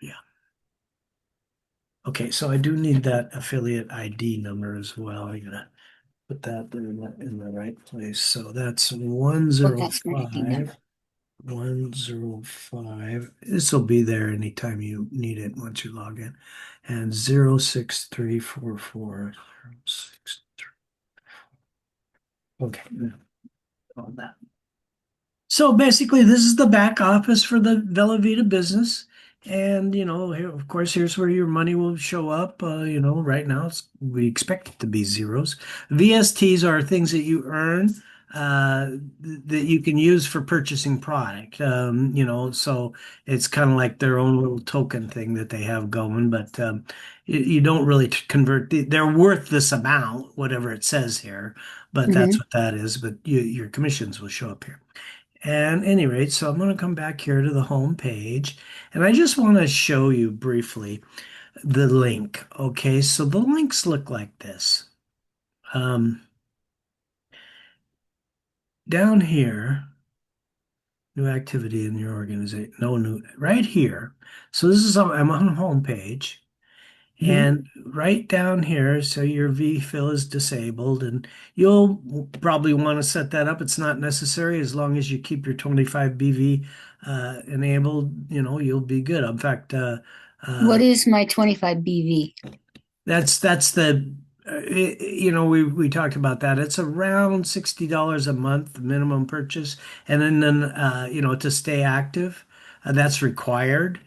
Yeah. Okay, so I do need that affiliate ID number as well. I gotta put that in the right place. So that's Well, that's my ID 105. number. 105. This will be there anytime you need it once you log in. And 06344. 063. Okay, all that. So basically, this is the back office for the Velovita business. And, here, of course, here's where your money will show up. Right now we expect it to be zeros. VSTs are things that you earn that you can use for purchasing product. So it's kind of like their own little token thing that they have going, but you don't really convert. They're worth this amount, whatever it says here, but that's Hmm. what that is. But your commissions will show up here. And any rate, so I'm going to come back here to the home page, and I just want to show you briefly the link. Okay, so the links look like this. Um, Down here, new activity in your organization. No new, right here. So this is I'm on the home page. Hmm. And right down here, so your V-fill is disabled, and you'll probably want to set that up. It's not necessary as long as you keep your 25 BV enabled, you'll be good. In fact, What uh, is my 25 BV? that's the we talked about that. It's around $60 a month, the minimum purchase, and then to stay active, that's required.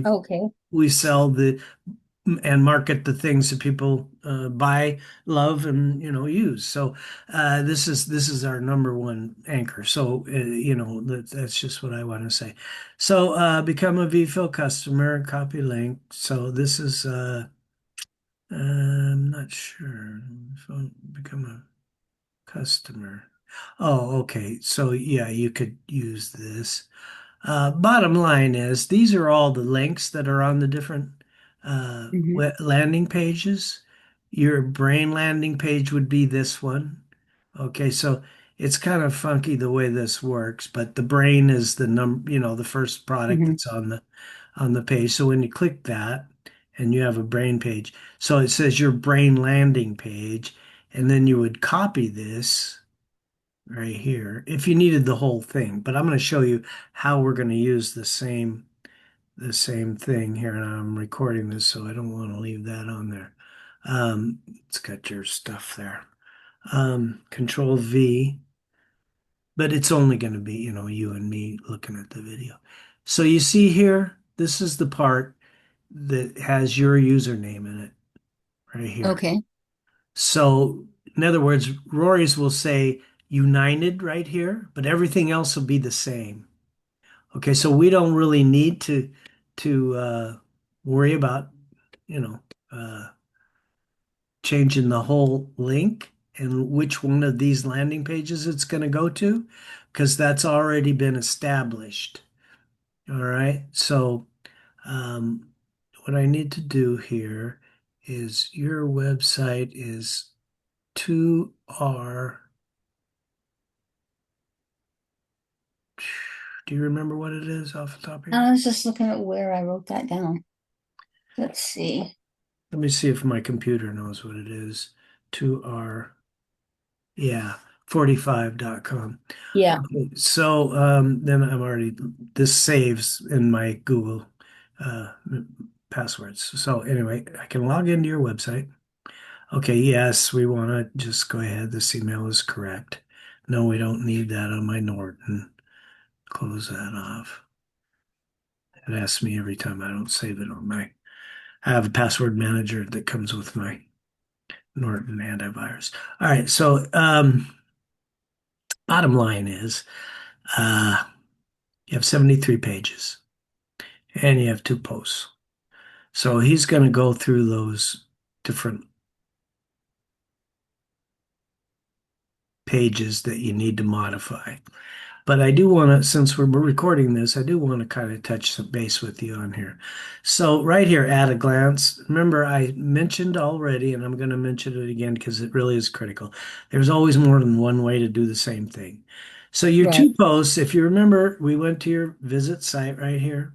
Okay. We sell the and market the things that people buy, love, and use. So this is our number one anchor. So that's just what I want to say. So become a VFill customer, copy link. So this is I'm not sure. So become a customer. Oh, okay. So yeah, you could use this. Bottom line is these are all the links that are on the different Hmm. landing pages. Your brain landing page would be this one. Okay, so it's kind of funky the way this works, but the brain is the first product Hmm. that's on the page. So when you click that and you have a brain page, so it says your brain landing page, and then you would copy this right here if you needed the whole thing. But I'm going to show you how we're going to use the same thing here, and I'm recording this, so I don't want to leave that on there. It's got your stuff there. Control V, but it's only going to be, you and me looking at the video. So you see here, this is the part that has your username in it right here. Okay. So in other words, Rory's will say United right here, but everything else will be the same. Okay, so we don't really need to worry about, you know, uh, changing the whole link and which one of these landing pages it's going to go to, because that's already been established. All right, so um, what I need to do here is your website is 2R. Do you remember what it is off the top of your I head? was just looking at where I wrote that down. Let's see. Let me see if my computer knows what it is. 2R. Yeah, 45.com. Yeah. Okay, so then this saves in my Google uh, passwords. So anyway, I can log into your website. Okay, yes, we want to just go ahead. This email is correct. No, we don't need that on my Norton. Close that off. It asks me every time I don't save it on my. I have a password manager that comes with my Norton antivirus. All right, so bottom line is uh, you have 73 pages and you have two posts. So he's going to go through those different pages that you need to modify. But I do want to, since we're recording this, I do want to kind of touch some base with you on here. So right here, at a glance, remember I mentioned already, and I'm going to mention it again because it really is critical. There's always more than one way to do the same thing. So your Right. two posts, if you remember, we went to your visit site right here.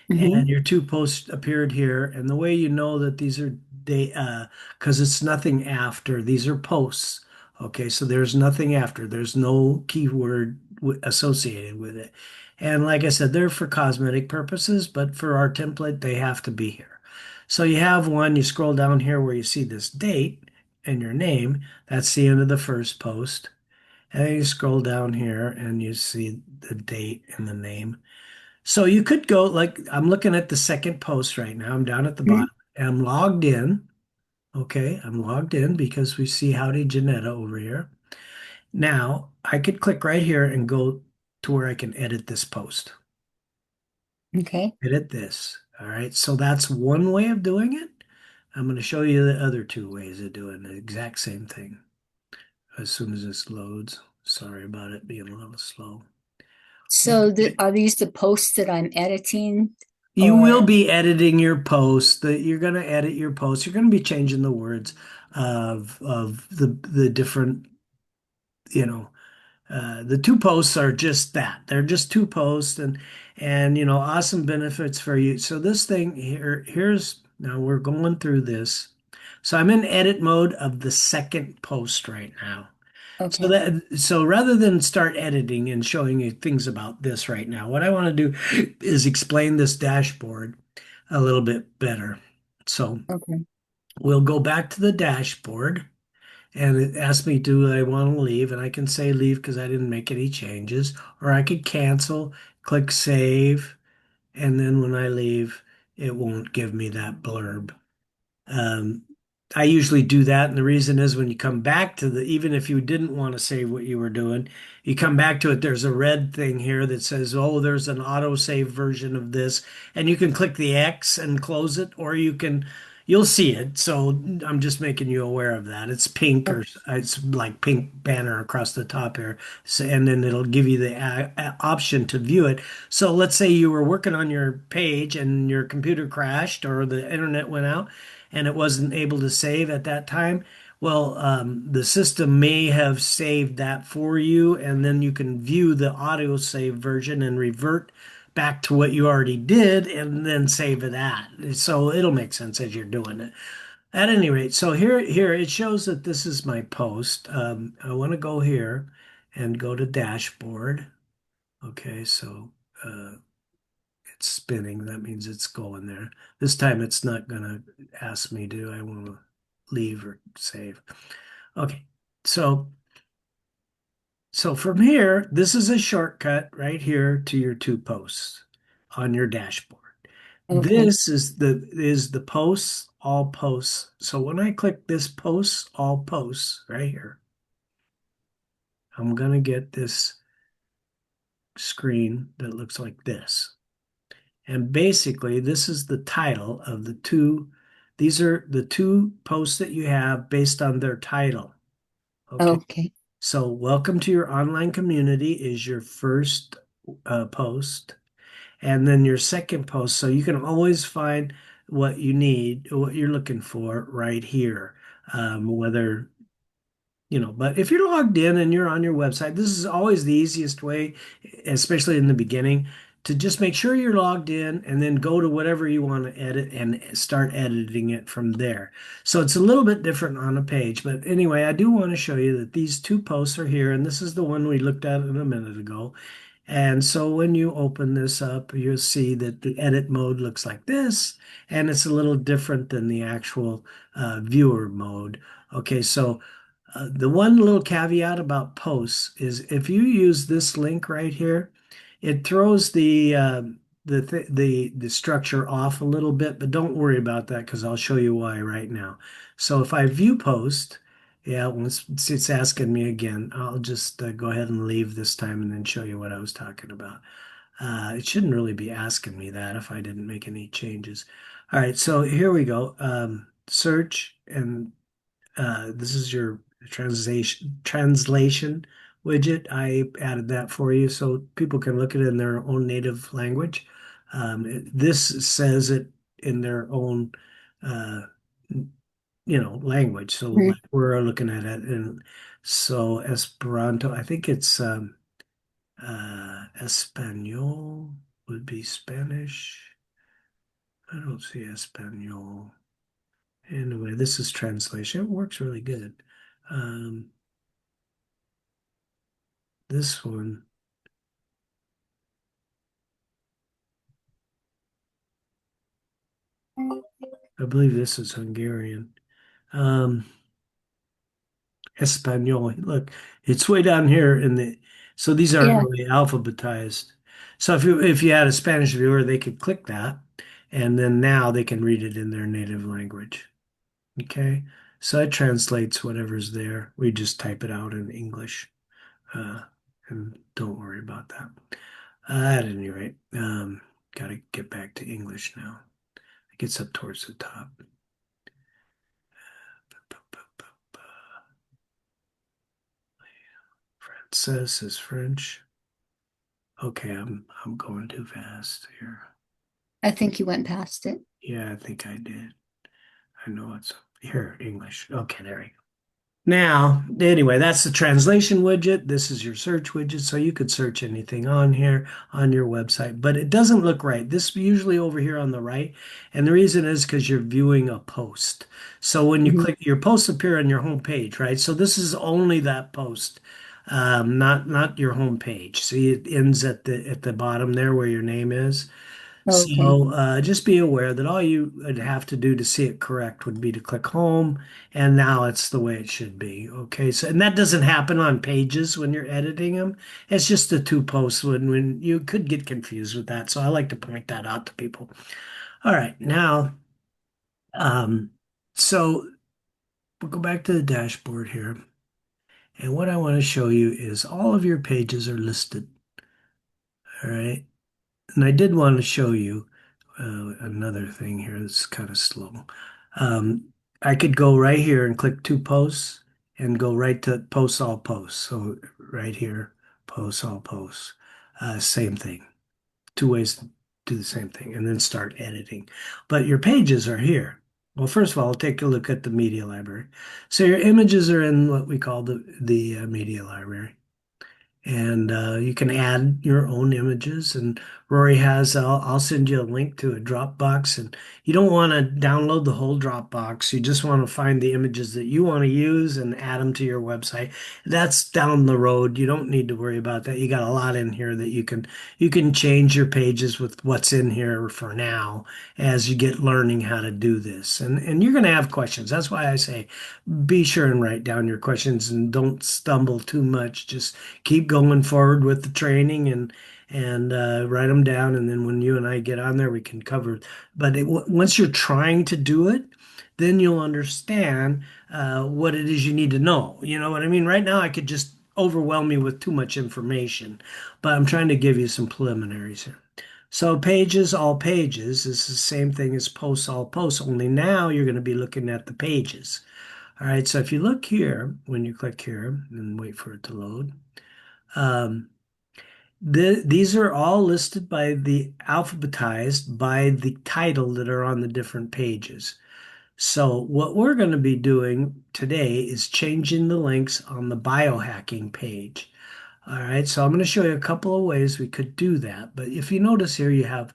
Hmm. and your two posts appeared here. And the way you know that these are because it's nothing after, these are posts. Okay, so there's nothing after, there's no keyword associated with it. And like I said, they're for cosmetic purposes, but for our template, they have to be here. So you have one, you scroll down here where you see this date and your name, that's the end of the first post. And then you scroll down here and you see the date and the name. So you could go like I'm looking at the second post right now. I'm down at the bottom and I'm logged in. Okay, I'm logged in because we see Howdy Janetta over here. Now I could click right here and go to where I can edit this post. Okay. Edit this. All right, so that's one way of doing it. I'm going to show you the other two ways of doing the exact same thing as soon as this loads. Sorry about it being a little slow. So are these the posts that I'm editing You will or be editing your posts. That you're going to edit your posts. You're going to be changing the words of the different, you know, the two posts are just that. They're just two posts and awesome benefits for you. So this thing here, here's now we're going through this. So I'm in edit mode of the second post right now. okay. So rather than start editing and showing you things about this right now, what I want to do is explain this dashboard a little bit better. So Okay. we'll go back to the dashboard and it asks me, do I want to leave? And I can say leave because I didn't make any changes, or I could cancel, click save, and then when I leave, it won't give me that blurb. Um, I usually do that, and the reason is when you come back to even if you didn't want to save what you were doing, you come back to it, there's a red thing here that says, oh, there's an auto-save version of this, and you can click the X and close it, or you'll see it. So I'm just making you aware of that. It's pink or Okay. it's like pink banner across the top here. So, and then it'll give you the option to view it. So let's say you were working on your page and your computer crashed or the internet went out and it wasn't able to save at that time, well, the system may have saved that for you, and then you can view the auto save version and revert back to what you already did and then save that. So it'll make sense as you're doing it. At any rate, so here it shows that this is my post. I want to go here and go to dashboard. Okay, so uh, it's spinning. That means it's going there. This time it's not gonna ask me, do I want to leave or save? Okay, so from here, this is a shortcut right here to your two posts on your dashboard. Okay. This is the posts, all posts. So when I click this posts, all posts right here, I'm gonna get this screen that looks like this. And basically, this is the title of the two. These are the two posts that you have based on their title. Okay. Okay. So, welcome to your online community is your first post. And then your second post. So, you can always find what you need, what you're looking for right here. Whether but if you're logged in and you're on your website, this is always the easiest way, especially in the beginning, to just make sure you're logged in and then go to whatever you want to edit and start editing it from there. So it's a little bit different on a page, but anyway, I do want to show you that these two posts are here, and this is the one we looked at a minute ago. And so when you open this up, you'll see that the edit mode looks like this, and it's a little different than the actual viewer mode. Okay, so the one little caveat about posts is if you use this link right here, it throws the structure off a little bit, but don't worry about that because I'll show you why right now. So if I view post, yeah, once it's asking me again, I'll just go ahead and leave this time and then show you what I was talking about. It shouldn't really be asking me that if I didn't make any changes. All right, so here we go. Search and this is your translation widget. I added that for you so people can look at it in their own native language. This says it in their own, uh, language. So Mhm. like we're looking at it, and so Esperanto. I think it's Espanol would be Spanish. I don't see Espanol. Anyway, this is translation. It works really good. Um, this one, I believe this is Hungarian. Um, Espanol. Look, it's way down here in the. So these aren't Yeah. really alphabetized. So if you had a Spanish viewer, they could click that, and then now they can read it in their native language. Okay, so it translates whatever's there. We just type it out in English, uh, and don't worry about that. At any rate, got to get back to English now. It gets up towards the top. Frances is French. Okay, I'm going too fast here. I think you went past it. Yeah, I think I did. I know it's here, English. Okay, there we go. Now, anyway, that's the translation widget. This is your search widget, so you could search anything on here on your website, but it doesn't look right. This is usually over here on the right, and the reason is because you're viewing a post. So when you Mhm. click, your posts appear on your home page, right? So this is only that post, not your home page. See, it ends at the bottom there where your name is. Okay. So just be aware that all you would have to do to see it correct would be to click home, and now it's the way it should be. Okay, so and that doesn't happen on pages when you're editing them. It's just the two posts when you could get confused with that. So I like to point that out to people. All right, now, um, so we'll go back to the dashboard here, and what I want to show you is all of your pages are listed. All right. And I did want to show you another thing here that's kind of slow. Um, I could go right here and click two posts and go right to post all posts. So right here, post all posts. Same thing. Two ways to do the same thing and then start editing. But your pages are here. Well, first of all, take a look at the media library. So your images are in what we call the media library, and you can add your own images. And Rory has, I'll send you a link to a Dropbox, and you don't want to download the whole Dropbox. You just want to find the images that you want to use and add them to your website. That's down the road. You don't need to worry about that. You got a lot in here that you can change your pages with what's in here for now as you get learning how to do this. And you're going to have questions. That's why I say be sure and write down your questions and don't stumble too much. Just keep going forward with the training and write them down. And then when you and I get on there, we can cover. But once you're trying to do it, then you'll understand what it is you need to know. You know what I mean? Right now, I could just overwhelm you with too much information, but I'm trying to give you some preliminaries here. So pages, all pages is the same thing as posts, all posts, only now you're going to be looking at the pages. All right, so if you look here, when you click here and wait for it to load, um, these are all listed by the alphabetized by the title that are on the different pages. So what we're going to be doing today is changing the links on the biohacking page. All right, so I'm going to show you a couple of ways we could do that. But if you notice here, you have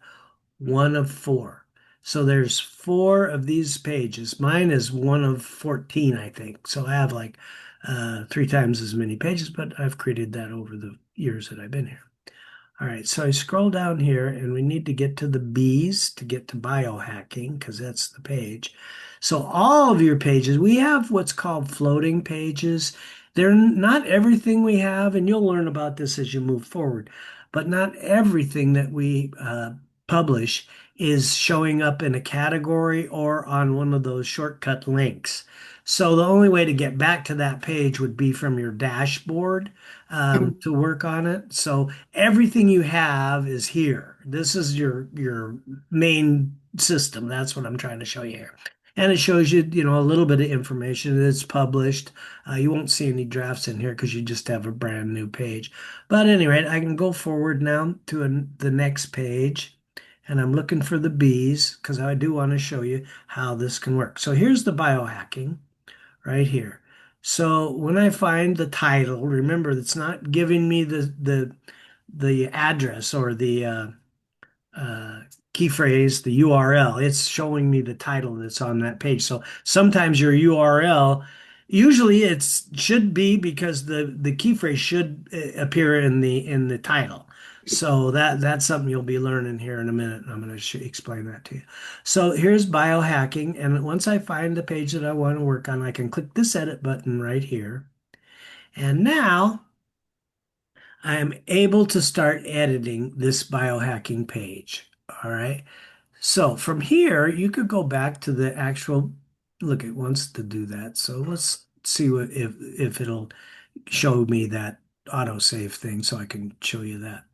one of four. So there's four of these pages. Mine is one of 14, I think. So I have like three times as many pages, but I've created that over the years that I've been here. All right, so I scroll down here and we need to get to the B's to get to biohacking because that's the page. So all of your pages, we have what's called floating pages. They're not everything we have, and you'll learn about this as you move forward, but not everything that we publish is showing up in a category or on one of those shortcut links. So the only way to get back to that page would be from your dashboard Mm. to work on it. So everything you have is here. This is your main system. That's what I'm trying to show you here. And it shows you, a little bit of information. It's published. You won't see any drafts in here because you just have a brand new page. But anyway, I can go forward now to the next page. And I'm looking for the B's because I do want to show you how this can work. So here's the biohacking right here. So when I find the title, remember it's not giving me the address or the uh, key phrase, the URL, it's showing me the title that's on that page. So sometimes your URL, usually it should be because the key phrase should appear in the title. So that's something you'll be learning here in a minute. I'm going to explain that to you. So here's biohacking, and once I find the page that I want to work on, I can click this edit button right here. And now I am able to start editing this biohacking page. All right. So from here, you could go back to the actual, look, it wants to do that. So let's see what if it'll show me that autosave thing so I can show you that.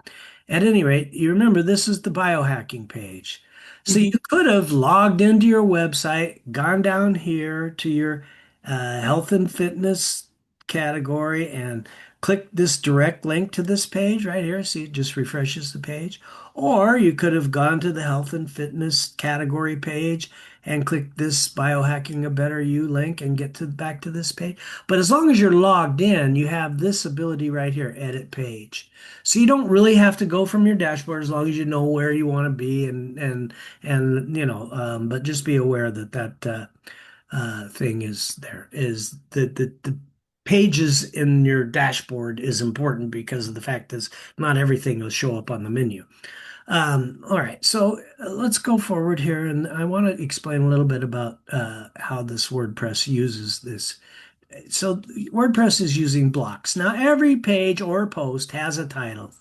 At any rate, you remember this is the biohacking page. So you Mhm. could have logged into your website, gone down here to your health and fitness category and click this direct link to this page right here. See, it just refreshes the page. Or you could have gone to the health and fitness category page and click this biohacking a better you link and get to back to this page. But as long as you're logged in, you have this ability right here, edit page. So you don't really have to go from your dashboard as long as you know where you want to be and but just be aware that thing is there is the pages in your dashboard is important because of the fact that not everything will show up on the menu. All right, so let's go forward here, and I want to explain a little bit about how this WordPress uses this. So WordPress is using blocks. Now, every page or post has a title.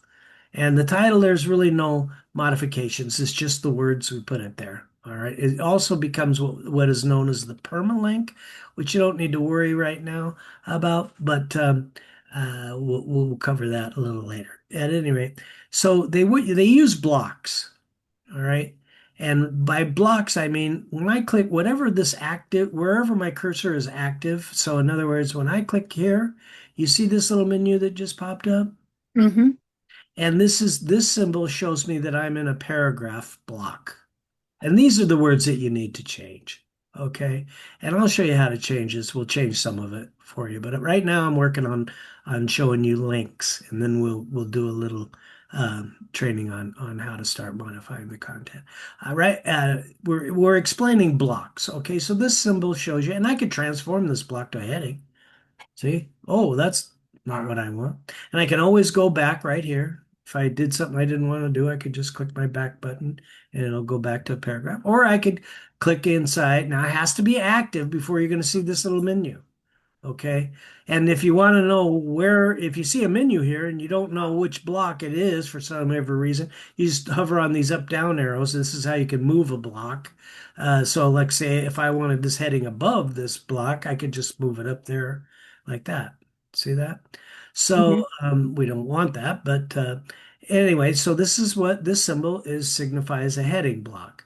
And the title, there's really no modifications. It's just the words we put it there. All right. It also becomes what is known as the permalink, which you don't need to worry right now about, but we'll cover that a little later. At any rate, so they use blocks. All right. And by blocks, I mean when I click whatever this active, wherever my cursor is active. So in other words, when I click here, you see this little menu that just popped up? Mhm. And this symbol shows me that I'm in a paragraph block. And these are the words that you need to change. Okay. And I'll show you how to change this. We'll change some of it for you. But right now I'm working on showing you links, and then we'll do a little training on how to start modifying the content. All right. We're explaining blocks. Okay. So this symbol shows you, and I could transform this block to a heading. See? Oh, that's not what I want. And I can always go back right here. If I did something I didn't want to do, I could just click my back button and it'll go back to a paragraph. Or I could click inside. Now it has to be active before you're going to see this little menu. Okay. And if you want to know where, if you see a menu here and you don't know which block it is for some ever reason, you just hover on these up down arrows. This is how you can move a block. So, like, say, if I wanted this heading above this block, I could just move it up there like that. See that? So, Mhm. we don't want that. But anyway, so this is what this symbol is signifies a heading block.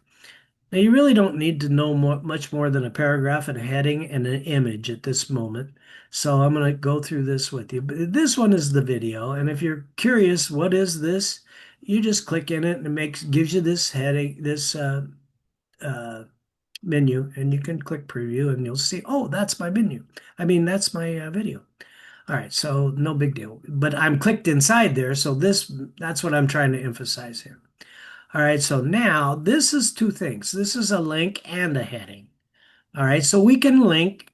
Now, you really don't need to know much more than a paragraph and a heading and an image at this moment. So I'm going to go through this with you. But this one is the video. And if you're curious, what is this? You just click in it and gives you this heading, this uh, menu, and you can click preview and you'll see, oh, that's my menu. I mean, that's my video. All right, so no big deal. But I'm clicked inside there, so that's what I'm trying to emphasize here. All right, so now this is two things. This is a link and a heading. All right, so we can link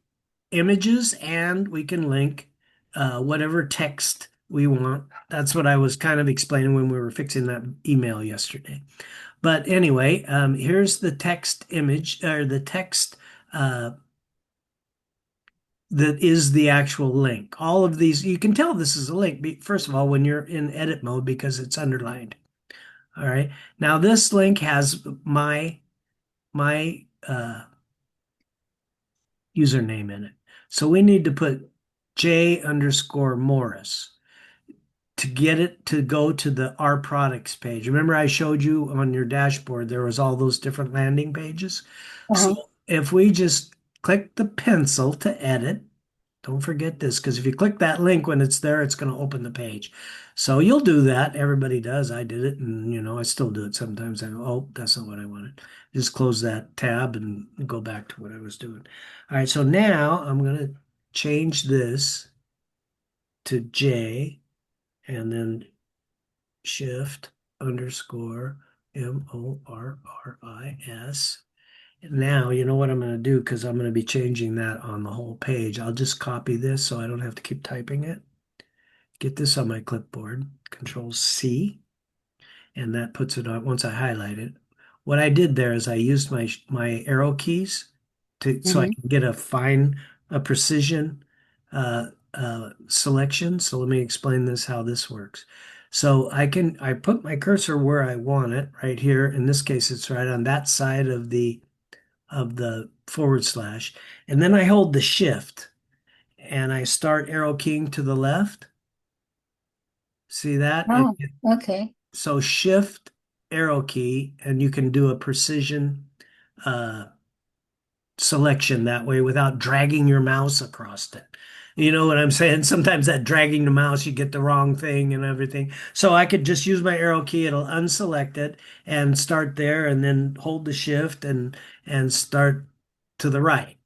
images and we can link whatever text we want. That's what I was kind of explaining when we were fixing that email yesterday. But anyway, here's the text image or the text uh, that is the actual link. All of these, you can tell this is a link, first of all, when you're in edit mode because it's underlined. All right. Now this link has my username in it. So we need to put J_Morris to get it to go to the Our Products page. Remember I showed you on your dashboard there was all those different landing pages. So Uh-huh. if we just click the pencil to edit, don't forget this, because if you click that link when it's there, it's going to open the page. So you'll do that. Everybody does. I did it, and I still do it sometimes. I go, oh, that's not what I wanted. Just close that tab and go back to what I was doing. All right, so now I'm going to change this to J and then shift underscore Morris. Now, you know what I'm going to do because I'm going to be changing that on the whole page. I'll just copy this so I don't have to keep typing it. Get this on my clipboard, Control C, and that puts it on once I highlight it. What I did there is I used my arrow keys to so I Hmm. can get a precision selection. So let me explain this how this works. So I put my cursor where I want it right here. In this case, it's right on that side of the forward slash, and then I hold the shift and I start arrow keying to the left. See that? Oh, okay. So shift arrow key, and you can do a precision uh, selection that way without dragging your mouse across it. You know what I'm saying? Sometimes that dragging the mouse, you get the wrong thing and everything. So I could just use my arrow key, it'll unselect it and start there and then hold the shift and start to the right.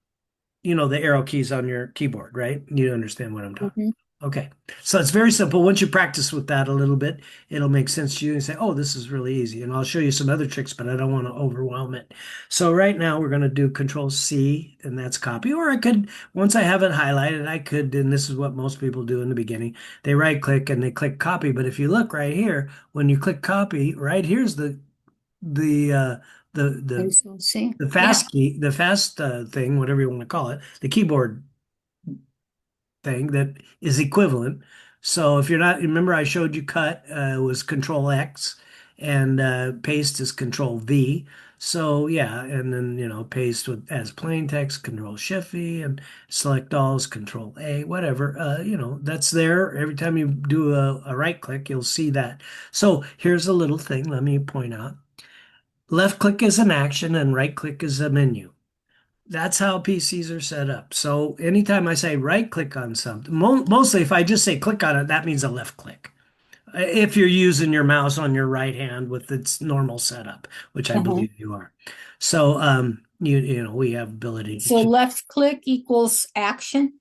You know the arrow keys on your keyboard, right? You understand what I'm talking. Hmm. Okay. So it's very simple. Once you practice with that a little bit, it'll make sense to you and say, oh, this is really easy. And I'll show you some other tricks, but I don't want to overwhelm it. So right now we're going to do Control C, and that's copy. Or I could, once I have it highlighted, I could, and this is what most people do in the beginning, they right click and they click copy. But if you look right here, when you click copy, right here's the uh the the Control C. the Yeah. fast key, the fast thing, whatever you want to call it, the keyboard thing that is equivalent. So if you're not, remember I showed you cut was Control X and paste is Control V. So yeah, and then paste with as plain text, Control Shift V, and select all is Control A, whatever. That's there. Every time you do a right click, you'll see that. So here's a little thing. Let me point out. Left click is an action and right click is a menu. That's how PCs are set up. So anytime I say right click on something, mostly if I just say click on it, that means a left click. If you're using your mouse on your right hand with its normal setup, which I Uh-huh. believe you are. So we have ability to So change. left click equals action,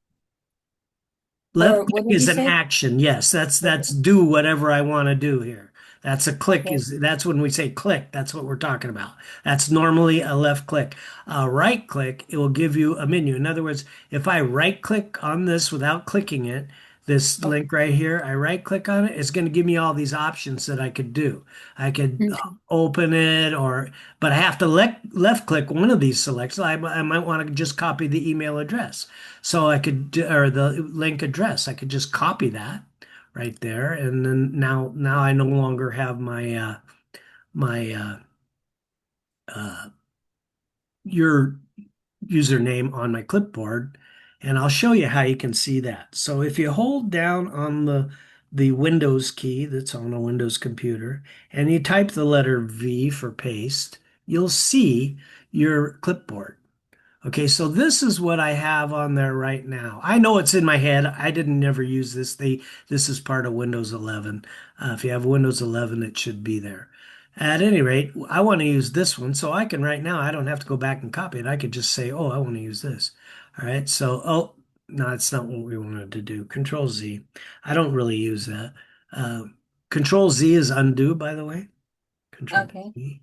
Left or click what did you is an say? action. Yes, that's Okay. do whatever I want to do here. That's a click Okay. is that's when we say click, that's what we're talking about. That's normally a left click. A right click, it will give you a menu. In other words, if I right click on this without clicking it, this Okay. link right here, I right click on it, it's going to give me all these options that I could do. I could Okay. open it but I have to left click one of these selects. I might want to just copy the email address. So I could, or the link address, I could just copy that right there, and then now I no longer have my uh, your username on my clipboard, and I'll show you how you can see that. So if you hold down on the Windows key that's on a Windows computer, and you type the letter V for paste, you'll see your clipboard. Okay, so this is what I have on there right now. I know it's in my head. I didn't never use this. This is part of Windows 11. If you have Windows 11, it should be there. At any rate, I want to use this one, so I can right now. I don't have to go back and copy it. I could just say, "Oh, I want to use this." All right. So, oh, no, it's not what we wanted to do. Control Z. I don't really use that. Uh, Control Z is undo, by the way. Control Okay. Z.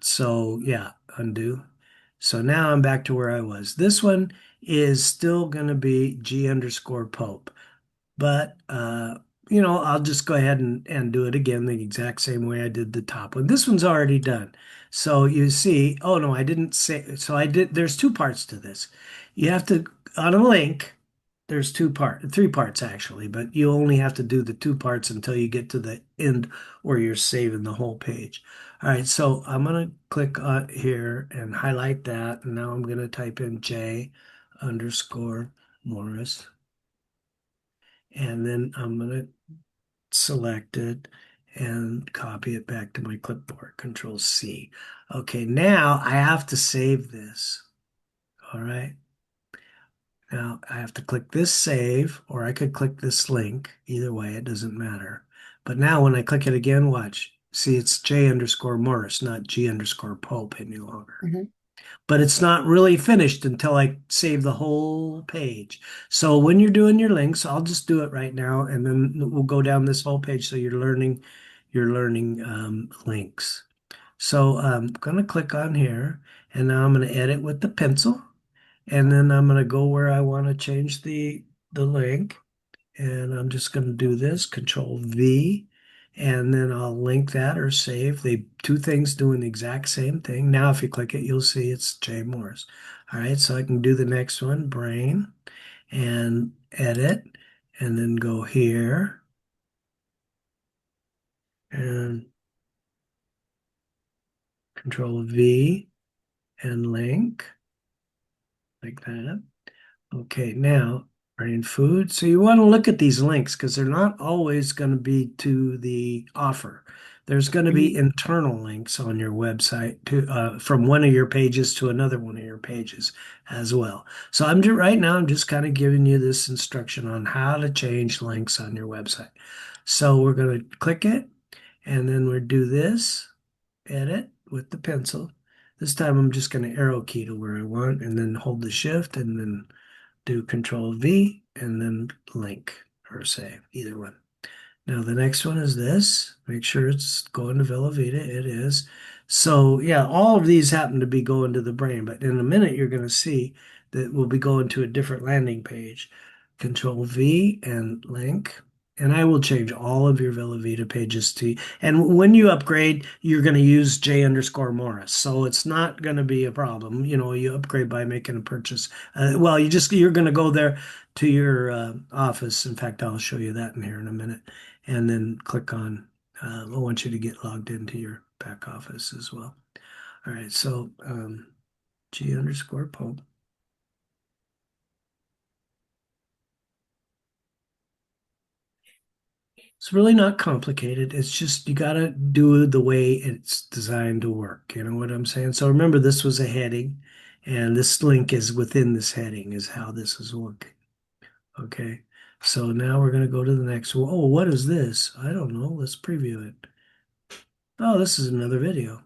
So yeah, undo. So now I'm back to where I was. This one is still going to be G underscore Pope. But I'll just go ahead and do it again the exact same way I did the top one. This one's already done. So you see, oh no, I didn't say, so I did, there's two parts to this. You have to, on a link, there's three parts actually, but you only have to do the two parts until you get to the end where you're saving the whole page. All right, so I'm gonna click on here and highlight that. And now I'm gonna type in J underscore Morris. And then I'm going to select it and copy it back to my clipboard. Control C. Okay, now I have to save this. All right. Now I have to click this save, or I could click this link. Either way, it doesn't matter. But now when I click it again, watch. See, it's J underscore Morris, not G underscore Pope any longer. Hmm. But it's not really finished until I save the whole page. So when you're doing your links, I'll just do it right now and then we'll go down this whole page so your learning links. So I'm going to click on here, and now I'm going to edit with the pencil, and then I'm going to go where I want to change the link, and I'm just going to do this, Control V, and then I'll link that or save. They two things doing the exact same thing. Now, if you click it, you'll see it's Jay Morris. All right, so I can do the next one, brain, and edit, and then go here and Control V and link like that. Okay, now brain food. So you want to look at these links because they're not always going to be to the offer. There's going to be Mhm. internal links on your website to from one of your pages to another one of your pages as well. So right now I'm just kind of giving you this instruction on how to change links on your website. So we're going to click it and then we'll do this, edit with the pencil. This time I'm just going to arrow key to where I want and then hold the shift and then do Control V and then link or save, either one. Now the next one is this. Make sure it's going to Velovita. It is. So yeah, all of these happen to be going to the brain, but in a minute you're going to see that we'll be going to a different landing page. Control V and link. And I will change all of your Velovita pages to, and when you upgrade, you're going to use J underscore Morris. So it's not going to be a problem. You know, you upgrade by making a purchase. Well, you're going to go there to your office. In fact, I'll show you that in here in a minute and then click on, I want you to get logged into your back office as well. All right, so G underscore Pope. It's really not complicated. It's just you got to do it the way it's designed to work. You know what I'm saying? So remember, this was a heading, and this link is within this heading, is how this is working. Okay, so now we're going to go to the next one. Oh, what is this? I don't know. Let's preview it. Oh, this is another video.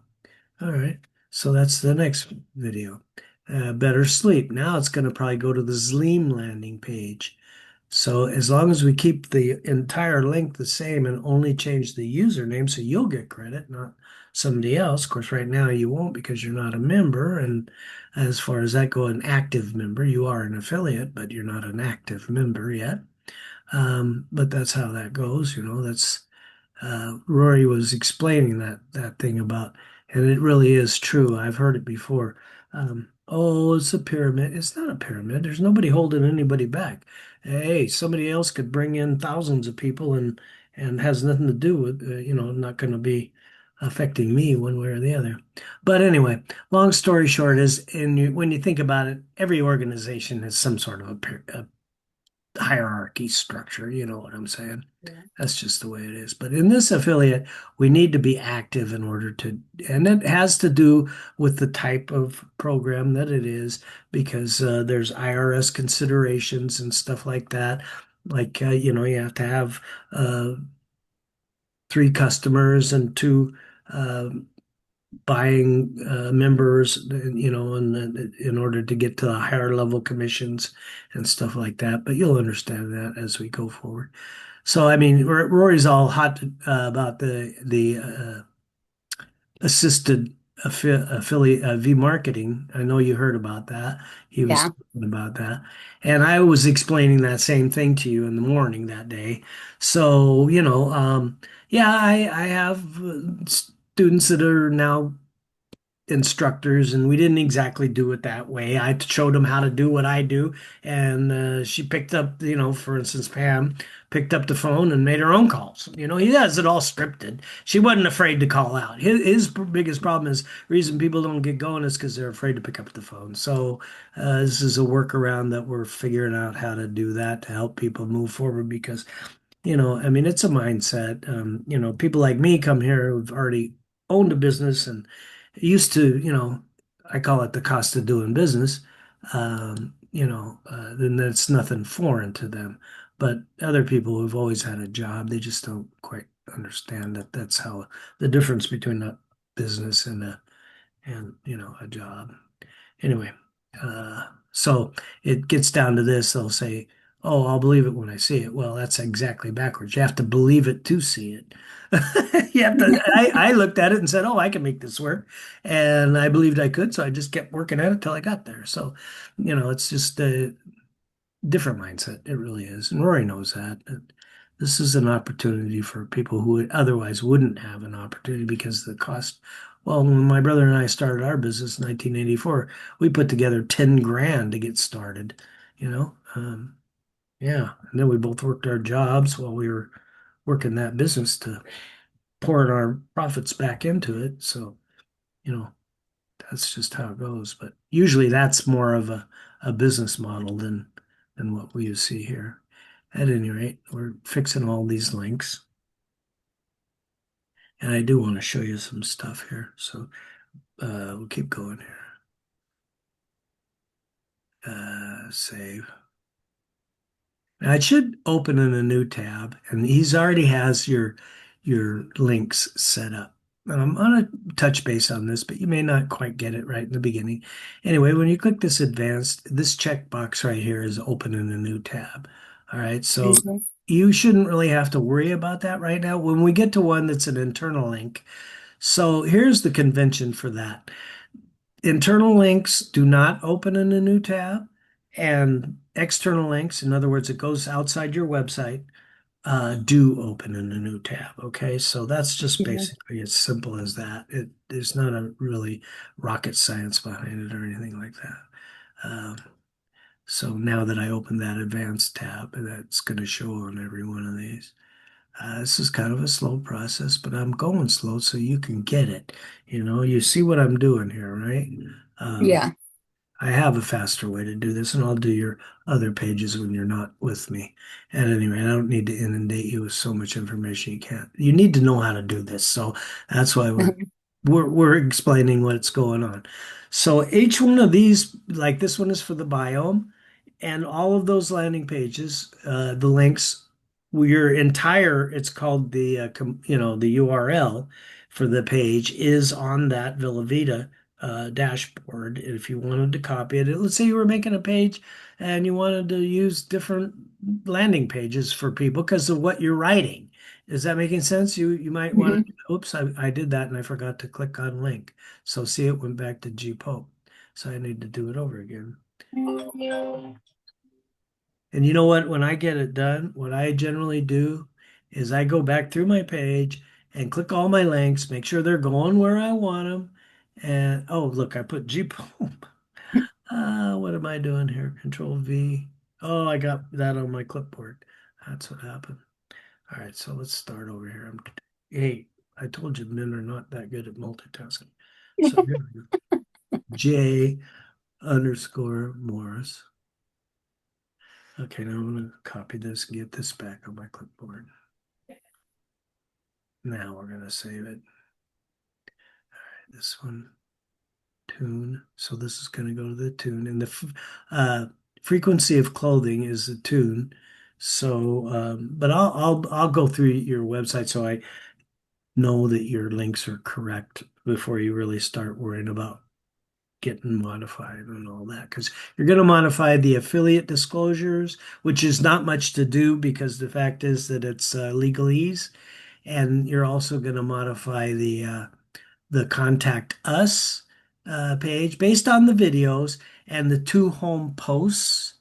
All right. So that's the next video. Better sleep. Now it's going to probably go to the Zleam landing page. So as long as we keep the entire link the same and only change the username, so you'll get credit, not somebody else. Of course, right now you won't because you're not a member. And as far as that go, an active member, you are an affiliate, but you're not an active member yet. But that's how that goes. You know, that's Rory was explaining that thing about, and it really is true. I've heard it before. Oh, it's a pyramid. It's not a pyramid. There's nobody holding anybody back. Hey, somebody else could bring in thousands of people and has nothing to do with, not going to be affecting me one way or the other. But anyway, long story short is, when you think about it, every organization has some sort of a hierarchy structure. You know what I'm saying? Yeah. That's just the way it is. But in this affiliate, we need to be active in order to, and it has to do with the type of program that it is, because there's IRS considerations and stuff like that. Like, you have to have uh, three customers and two uh, buying members, in order to get to the higher level commissions and stuff like that. But you'll understand that as we go forward. So, I mean, Rory's all hot about the assisted affiliate V marketing. I know you heard about that. He was Yeah. talking about that, and I was explaining that same thing to you in the morning that day. So, yeah, I have students that are now instructors, and we didn't exactly do it that way. I showed them how to do what I do, and she picked up, for instance, Pam picked up the phone and made her own calls. He has it all scripted. She wasn't afraid to call out. His biggest problem is reason people don't get going is because they're afraid to pick up the phone. So this is a workaround that we're figuring out how to do that to help people move forward because I mean, it's a mindset. People like me come here who've already owned a business and used to, I call it the cost of doing business. Then that's nothing foreign to them. But other people who've always had a job, they just don't quite understand that that's how the difference between a business and a job. Anyway, so it gets down to this. They'll say, Oh, I'll believe it when I see it. Well, that's exactly backwards. You have to believe it to see it. You have to. I looked at it and said, "Oh, I can make this work," and I believed I could, so I just kept working at it till I got there. So, it's just a different mindset. It really is, and Rory knows that. This is an opportunity for people who otherwise wouldn't have an opportunity because the cost. Well, when my brother and I started our business in 1984, we put together 10 grand to get started. You know. Yeah, and then we both worked our jobs while we were working that business to pour our profits back into it. So, you know, that's just how it goes. But usually that's more of a business model than what we see here. At any rate, we're fixing all these links. And I do want to show you some stuff here. So we'll keep going here. Save. Now it should open in a new tab, and he's already has your links set up. I'm going to touch base on this, but you may not quite get it right in the beginning. Anyway, when you click this advanced, this checkbox right here is open in a new tab. All right, so Mhm. you shouldn't really have to worry about that right now. When we get to one that's an internal link, so here's the convention for that. Internal links do not open in a new tab, and external links, in other words, it goes outside your website, do open in a new tab. Okay, so that's just Mhm. basically as simple as that. There's not a really rocket science behind it or anything like that. Um, so now that I open that advanced tab, that's going to show on every one of these. This is kind of a slow process, but I'm going slow so you can get it. You see what I'm doing here, right? Um, Yeah. I have a faster way to do this, and I'll do your other pages when you're not with me. At any rate, I don't need to inundate you with so much information you can't. You need to know how to do this, so that's why we're Mhm. we're we're explaining what's going on. So each one of these, like this one is for the biome, and all of those landing pages, the links, your entire, it's called the URL for the page is on that Velovita dashboard. If you wanted to copy it, let's say you were making a page and you wanted to use different landing pages for people because of what you're writing. Is that making sense? You might want Mhm. to, oops, I did that and I forgot to click on link. So see, it went back to G Pope. So I need to do it over again. And you know what? When I get it done, what I generally do is I go back through my page and click all my links, make sure they're going where I want them. And oh, look, I put G Pope. What am I doing here? Control V. Oh, I got that on my clipboard. That's what happened. All right, so let's start over here. Hey, I told you men are not that good at multitasking. So here we go. J underscore Morris. Okay, now I'm going to copy this and get this back on my clipboard. Now we're going to save it. This one, tune. So this is going to go to the tune. And the frequency of clothing is the tune. So, but I'll go through your website so I know that your links are correct before you really start worrying about getting modified and all that. Because you're going to modify the affiliate disclosures, which is not much to do because the fact is that it's legalese. And you're also going to modify the contact us page based on the videos and the two home posts.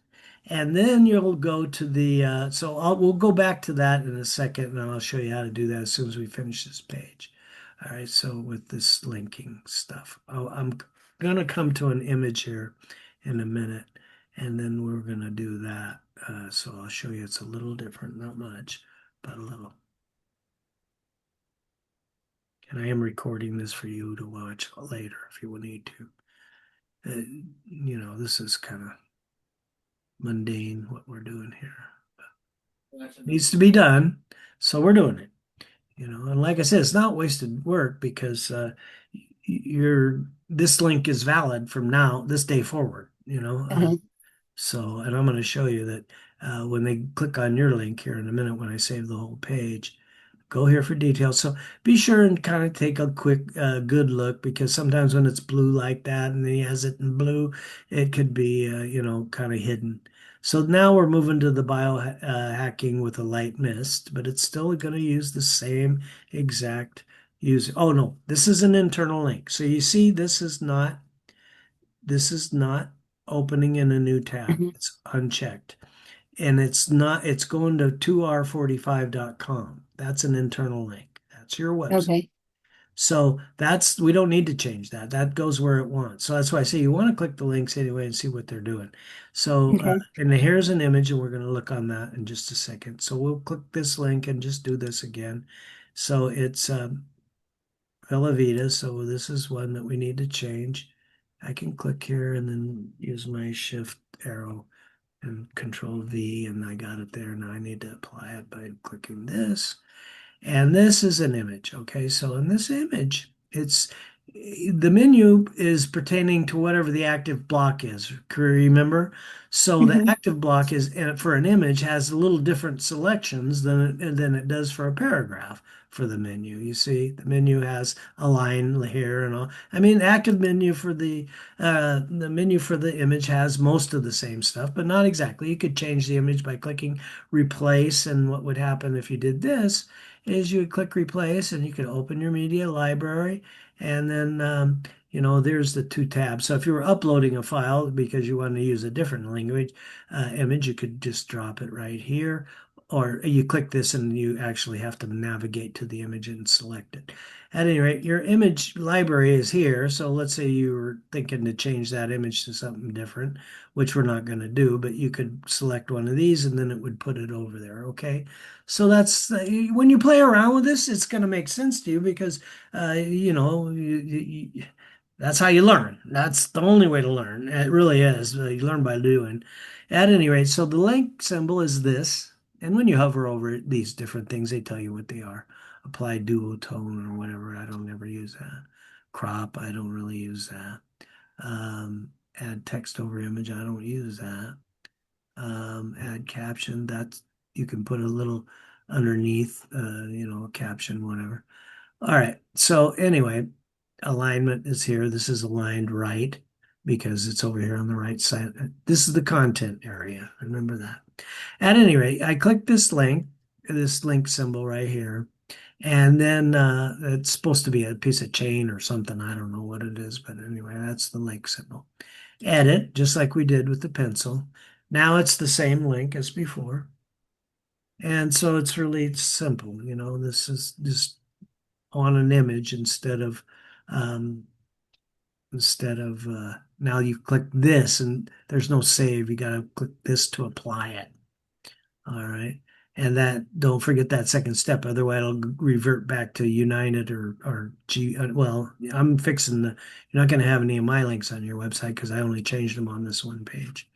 And then you'll go to so we'll go back to that in a second and I'll show you how to do that as soon as we finish this page. All right, so with this linking stuff, I'm going to come to an image here in a minute and then we're going to do that. So I'll show you it's a little different, not much, but a little. And I am recording this for you to watch later if you need to. This is kind of mundane what we're doing here. Needs to be done, so we're doing it. And like I said, it's not wasted work because your this link is valid from now, this day forward. Uh-huh. So, and I'm going to show you that when they click on your link here in a minute when I save the whole page, go here for details. So be sure and kind of take a quick, good look because sometimes when it's blue like that and he has it in blue, it could be, kind of hidden. So now we're moving to the biohacking with a light mist, but it's still going to use the same exact use. Oh no, this is an internal link. So you see, this is not opening in a new tab. Hmm. It's unchecked. And it's going to 2r45.com. That's an internal link. That's your website. Okay. So we don't need to change that. That goes where it wants. So that's why I say you want to click the links anyway and see what they're doing. So, Okay. and here's an image, and we're going to look on that in just a second. So we'll click this link and just do this again. So it's Velovita. So this is one that we need to change. I can click here and then use my shift arrow and control V, and I got it there. Now I need to apply it by clicking this. And this is an image. Okay, so in this image, it's the menu is pertaining to whatever the active block is. Remember? So the Hmm. active block is for an image has a little different selections than it does for a paragraph for the menu. You see, the menu has a line here and all. I mean, active menu for the menu for the image has most of the same stuff, but not exactly. You could change the image by clicking replace, and what would happen if you did this is you would click replace and you could open your media library, and then there's the two tabs. So if you were uploading a file because you want to use a different language image, you could just drop it right here, or you click this and you actually have to navigate to the image and select it. At any rate, your image library is here. So let's say you were thinking to change that image to something different, which we're not going to do, but you could select one of these and then it would put it over there. Okay. So that's when you play around with this, it's going to make sense to you because that's how you learn. That's the only way to learn. It really is. You learn by doing. At any rate, so the link symbol is this, and when you hover over these different things, they tell you what they are. Apply duotone or whatever. I don't ever use that. Crop. I don't really use that. Add text over image. I don't use that. Add caption. That's you can put a little underneath, a caption, whatever. All right. So anyway, alignment is here. This is aligned right because it's over here on the right side. This is the content area. Remember that. At any rate, I click this link symbol right here. And then it's supposed to be a piece of chain or something. I don't know what it is, but anyway, that's the link symbol. Edit, just like we did with the pencil. Now it's the same link as before. And so it's really simple. This is just on an image um, instead of now you click this and there's no save. You got to click this to apply it. All right. And that don't forget that second step. Otherwise, it'll revert back to United or G. Well, I'm fixing you're not going to have any of my links on your website because I only changed them on this one page.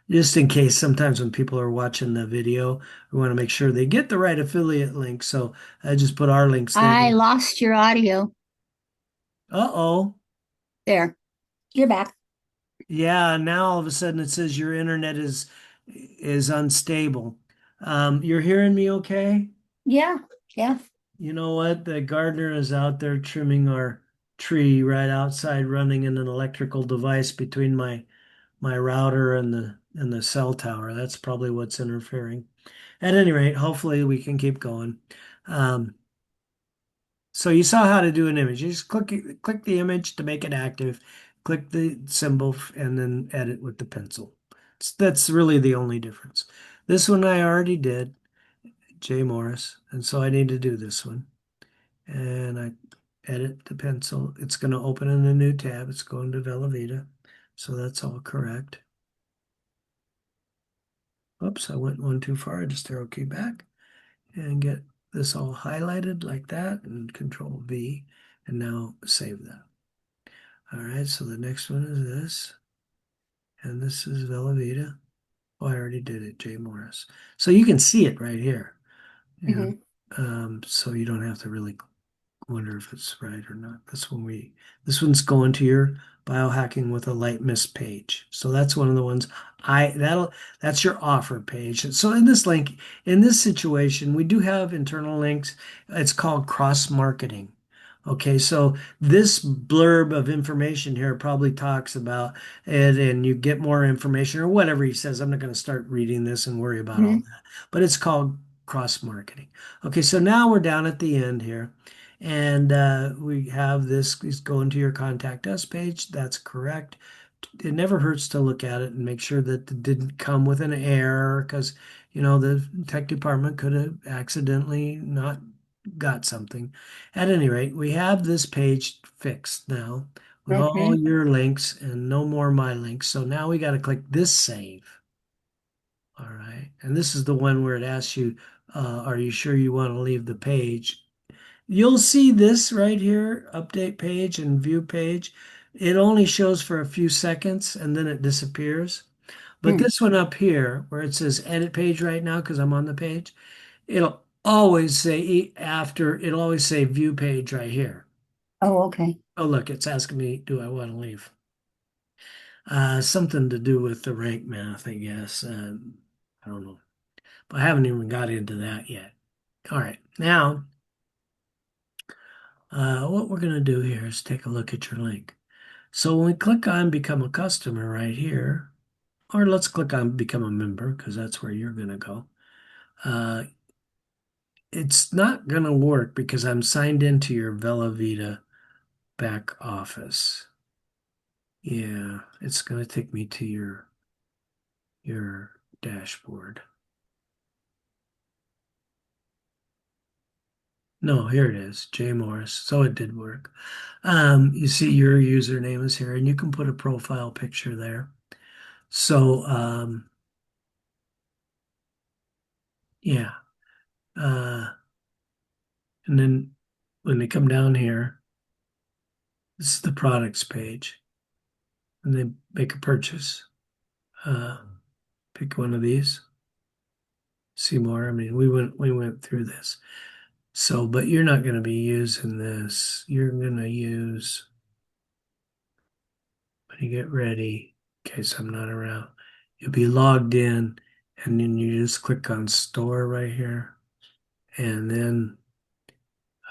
Just in case sometimes when people are watching the video, we want to make sure they get the right affiliate link. So I just put our links there. I lost your audio. Uh-oh. There. You're back. Yeah, now all of a sudden it says your internet is unstable. You're hearing me okay? Yeah. Yeah. You know what? The gardener is out there trimming our tree right outside, running an electrical device between my router and the cell tower. That's probably what's interfering. At any rate, hopefully we can keep going. Um, So you saw how to do an image. You just click the image to make it active, click the symbol, and then edit with the pencil. That's really the only difference. This one I already did, J. Morris, and so I need to do this one. And I edit the pencil. It's going to open in a new tab. It's going to Velovita. So that's all correct. Oops, I went one too far. I just arrow key back and get this all highlighted like that and Control V, and now save that. All right, so the next one is this, and this is Velovita. Oh, I already did it, J. Morris. So you can see it right here. Yeah. Hmm. So you don't have to really wonder if it's right or not. This one's going to your biohacking with a light mist page. So that's one of the ones that's your offer page. So in this link, in this situation, we do have internal links. It's called cross marketing. Okay, so this blurb of information here probably talks about it, and you get more information or whatever he says. I'm not going to start reading this and worry about all Hmm. that, but it's called cross marketing. Okay, so now we're down at the end here, and we have this is going to your contact us page. That's correct. It never hurts to look at it and make sure that it didn't come with an error because, the tech department could have accidentally not got something. At any rate, we have this page fixed now with all Okay. your links and no more my links. So now we got to click this save. All right. And this is the one where it asks you, are you sure you want to leave the page? You'll see this right here, update page and view page. It only shows for a few seconds and then it disappears. But Hmm. this one up here, where it says edit page right now, because I'm on the page, it'll always say it'll always say view page right here. Oh, okay. Oh, look, it's asking me, do I want to leave? Something to do with the rank math, I guess. I don't know. But I haven't even got into that yet. All right. Now, what we're going to do here is take a look at your link. So when we click on become a customer right here, or let's click on become a member because that's where you're going to go. Uh, it's not going to work because I'm signed into your Velovita back office. Yeah, it's going to take me to your dashboard. No, here it is, Jay Morris. So it did work. You see your username is here, and you can put a profile picture there. So, yeah. Uh, and then when they come down here, this is the products page, and they make a purchase. Uh, Pick one of these. See more. I mean, we went through this. So, but you're not going to be using this. You're going to use when you get ready, in case I'm not around. You'll be logged in, and then you just click on store right here, and then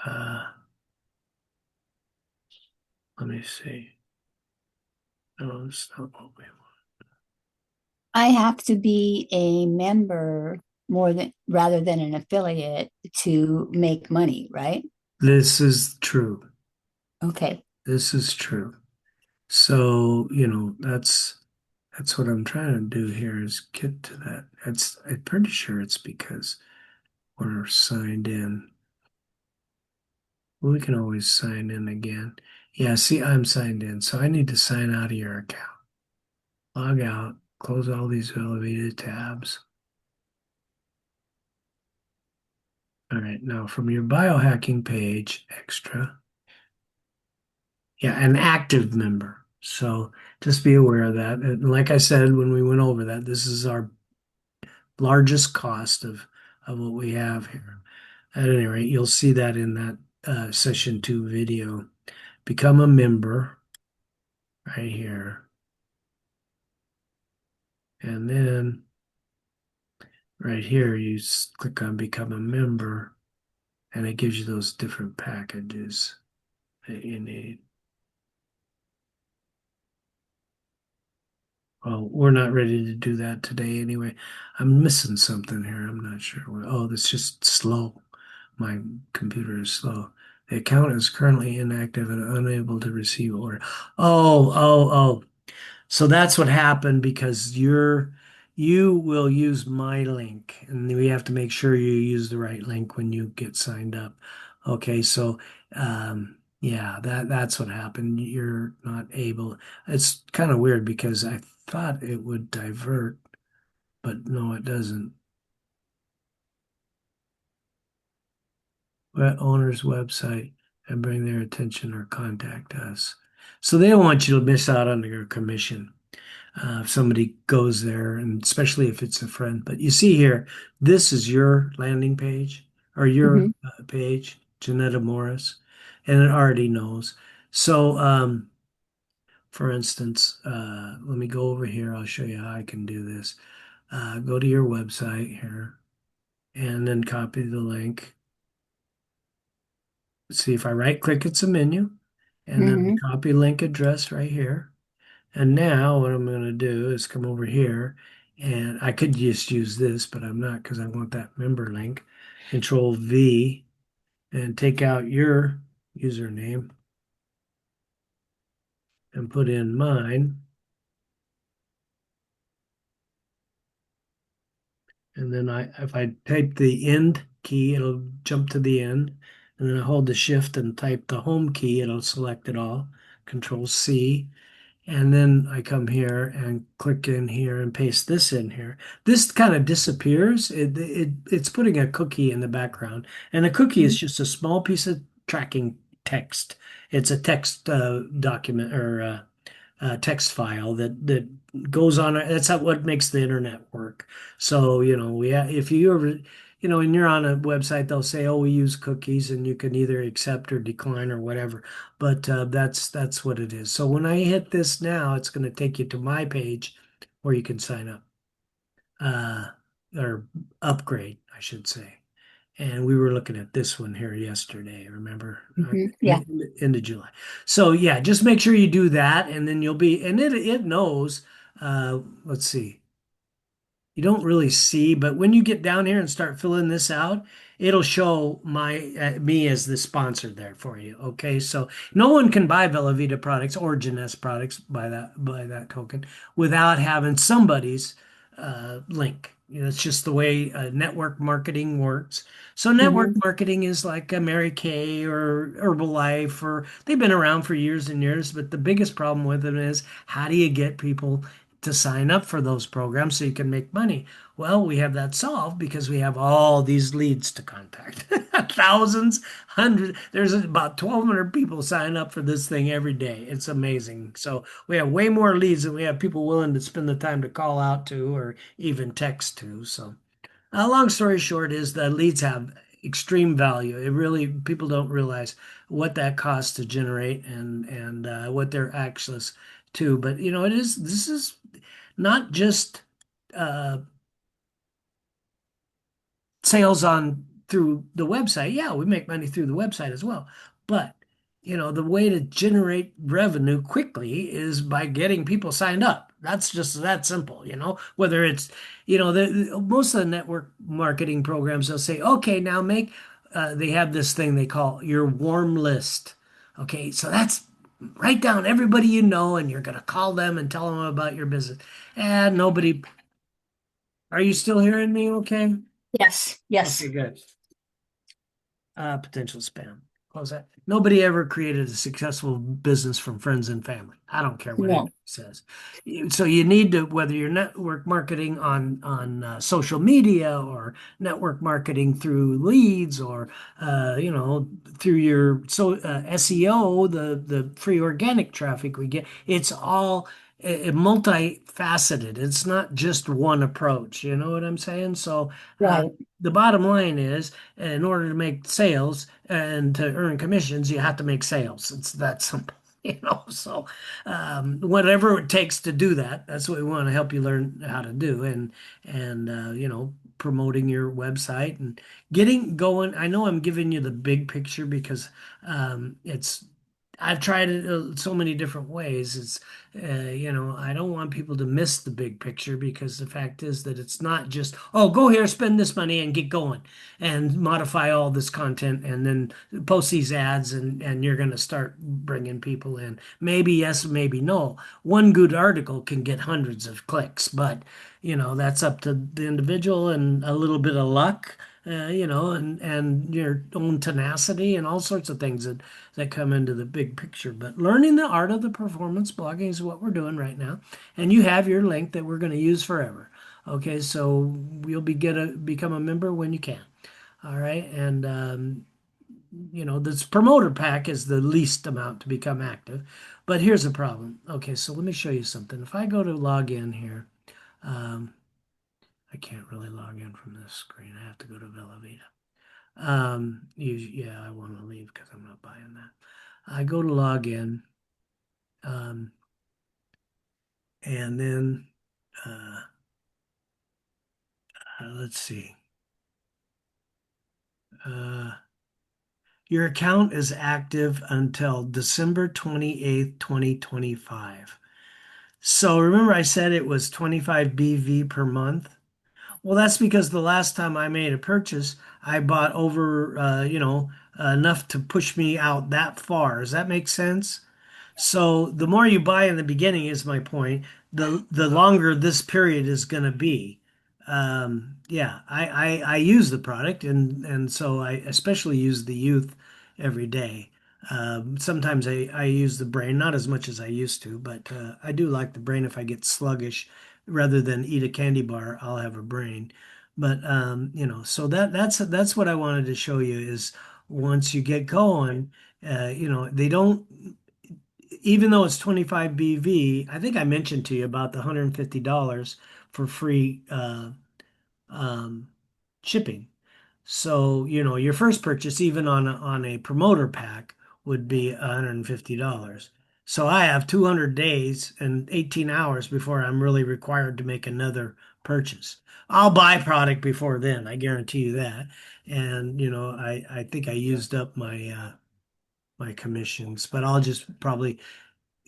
uh, let me see. No, it's not what we want. I have to be a member more than rather than an affiliate to make money, right? This is true. Okay. This is true. So, that's what I'm trying to do here is get to that. I'm pretty sure it's because we're signed in. We can always sign in again. Yeah, see, I'm signed in, so I need to sign out of your account. Log out, close all these elevated tabs. All right, now from your biohacking page, extra, yeah, an active member. So just be aware of that. And like I said when we went over that, this is our largest cost of what we have here. At any rate, you'll see that in that session 2 video. Become a member right here. And then right here, you click on become a member, and it gives you those different packages that you need. Well, we're not ready to do that today anyway. I'm missing something here. I'm not sure what. Oh, that's just slow. My computer is slow. The account is currently inactive and unable to receive order. Oh. So that's what happened because you will use my link, and we have to make sure you use the right link when you get signed up. Okay, so yeah, that's what happened. You're not able. It's kind of weird because I thought it would divert, but no, it doesn't. Owner's website and bring their attention or contact us. So they don't want you to miss out on your commission. If somebody goes there, and especially if it's a friend. But you see here, this is your landing page or Hmm. your page, Janetta Morris, and it already knows. So, for instance, let me go over here. I'll show you how I can do this. Go to your website here and then copy the link. See if I right click, it's a menu, and then Mm-hmm. copy link address right here. And now what I'm going to do is come over here, and I could just use this, but I'm not because I want that member link. Control V and take out your username and put in mine. And then if I type the end key, it'll jump to the end. And then I hold the shift and type the home key, it'll select it all. Control C. And then I come here and click in here and paste this in here. This kind of disappears. It's putting a cookie in the background. And a cookie is just a small piece of tracking text. It's a text document or text file that goes on. That's how what makes the internet work. So if you ever when you're on a website, they'll say, "Oh, we use cookies," and you can either accept or decline or whatever. But that's what it is. So when I hit this now, it's going to take you to my page where you can sign up uh, or upgrade, I should say. And we were looking at this one here yesterday, remember? Mm-hmm. Yeah. End of July. So yeah, just make sure you do that, and then and it knows. Let's see. You don't really see, but when you get down here and start filling this out, it'll show my me as the sponsor there for you. Okay, so no one can buy Velovita products or Jeunesse products by that token without having somebody's link. It's just the way network marketing works. So network Mm-hmm. marketing is like a Mary Kay or Herbalife, or they've been around for years and years. But the biggest problem with them is how do you get people to sign up for those programs so you can make money? Well, we have that solved because we have all these leads to contact. Thousands, hundreds. There's about 1,200 people sign up for this thing every day. It's amazing. So we have way more leads than we have people willing to spend the time to call out to or even text to. So, long story short is that leads have extreme value. It really, people don't realize what that costs to generate and what their access to. But this is not just uh, sales on through the website. Yeah, we make money through the website as well. But the way to generate revenue quickly is by getting people signed up. That's just that simple. Whether it's, most of the network marketing programs, they'll say, okay, now they have this thing they call your warm list. Okay, so that's write down everybody you know, and you're going to call them and tell them about your business. And nobody, are you still hearing me? Okay. Yes. Yes. Okay, good. Potential spam. Close that. Nobody ever created a successful business from friends and family. I don't care what No. anybody says. So you need to, whether you're network marketing on social media or network marketing through leads or through your SEO, the free organic traffic we get. It's all multifaceted. It's not just one approach. You know what I'm saying? So Right. the bottom line is, in order to make sales and to earn commissions, you have to make sales. It's that simple. So whatever it takes to do that, that's what we want to help you learn how to do. And promoting your website and getting going. I know I'm giving you the big picture because it's I've tried it so many different ways. I don't want people to miss the big picture because the fact is that it's not just, oh, go here, spend this money and get going and modify all this content and then post these ads and you're going to start bringing people in. Maybe yes, maybe no. One good article can get hundreds of clicks, but that's up to the individual and a little bit of luck. And your own tenacity and all sorts of things that come into the big picture. But learning the art of the performance blogging is what we're doing right now. And you have your link that we're going to use forever. Okay, so you'll become a member when you can. All right, and this promoter pack is the least amount to become active. But here's the problem. Okay, so let me show you something. If I go to log in here, um, I can't really log in from this screen. I have to go to Velovita. Yeah, I want to leave because I'm not buying that. I go to log in, um, and then uh, let's see. Uh, Your account is active until December 28th, 2025. So remember I said it was 25 BV per month? Well, that's because the last time I made a purchase, I bought over, enough to push me out that far. Does that make sense? So the more you buy in the beginning is my point. The longer this period is going to be. Yeah, I use the product and so I especially use the youth every day. Sometimes I use the brain, not as much as I used to, but I do like the brain if I get sluggish. Rather than eat a candy bar, I'll have a brain. But so that's what I wanted to show you is once you get going, they don't even though it's 25 BV, I think I mentioned to you about the $150 for free um, shipping. So, your first purchase, even on a promoter pack, would be $150. So I have 200 days and 18 hours before I'm really required to make another purchase. I'll buy product before then, I guarantee you that. And, I think I used up my commissions, but I'll just probably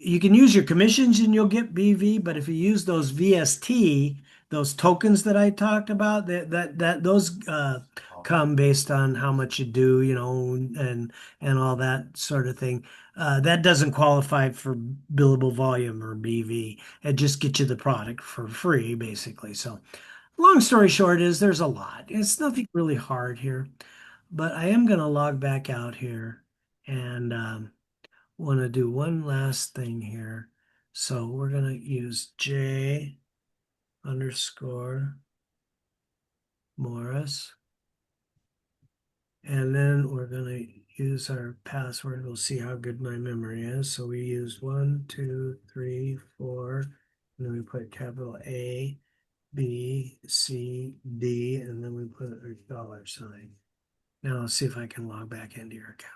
you can use your commissions and you'll get BV, but if you use those VST, those tokens that I talked about, that those come based on how much you do, and all that sort of thing. That doesn't qualify for billable volume or BV. It just gets you the product for free, basically. So, long story short is there's a lot. It's nothing really hard here, but I am going to log back out here and want to do one last thing here. So we're going to use J underscore Morris. And then we're going to use our password. We'll see how good my memory is. So we use 1, 2, 3, 4. And then we put capital A, B, C, D, and then we put a dollar sign. Now let's see if I can log back into your account.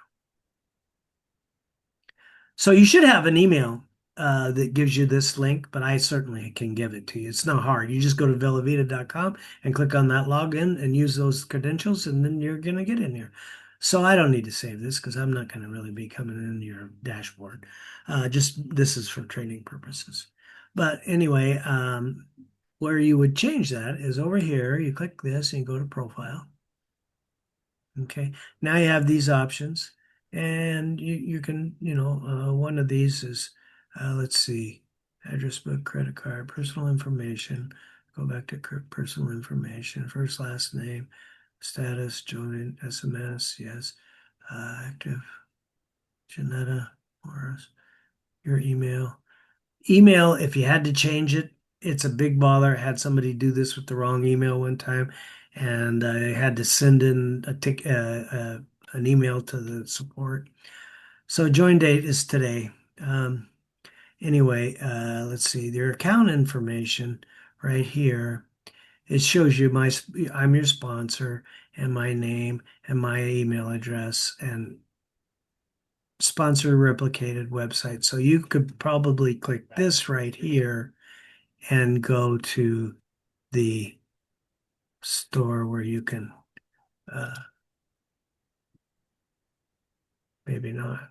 So you should have an email that gives you this link, but I certainly can give it to you. It's not hard. You just go to velovita.com and click on that login and use those credentials, and then you're going to get in here. So I don't need to save this because I'm not going to really be coming into your dashboard. Just this is for training purposes. But anyway, where you would change that is over here. You click this and you go to profile. Okay, now you have these options, and you can, one of these is, let's see, address book, credit card, personal information. Go back to personal information, first, last name, status, join, SMS, yes, active, Janetta, Morris, your email. Email, if you had to change it, it's a big bother. I had somebody do this with the wrong email one time, and I had to send in an email to the support. So join date is today. Anyway, let's see, your account information right here. It shows you I'm your sponsor and my name and my email address and sponsor replicated website. So you could probably click this right here and go to the store where you can, uh, maybe not.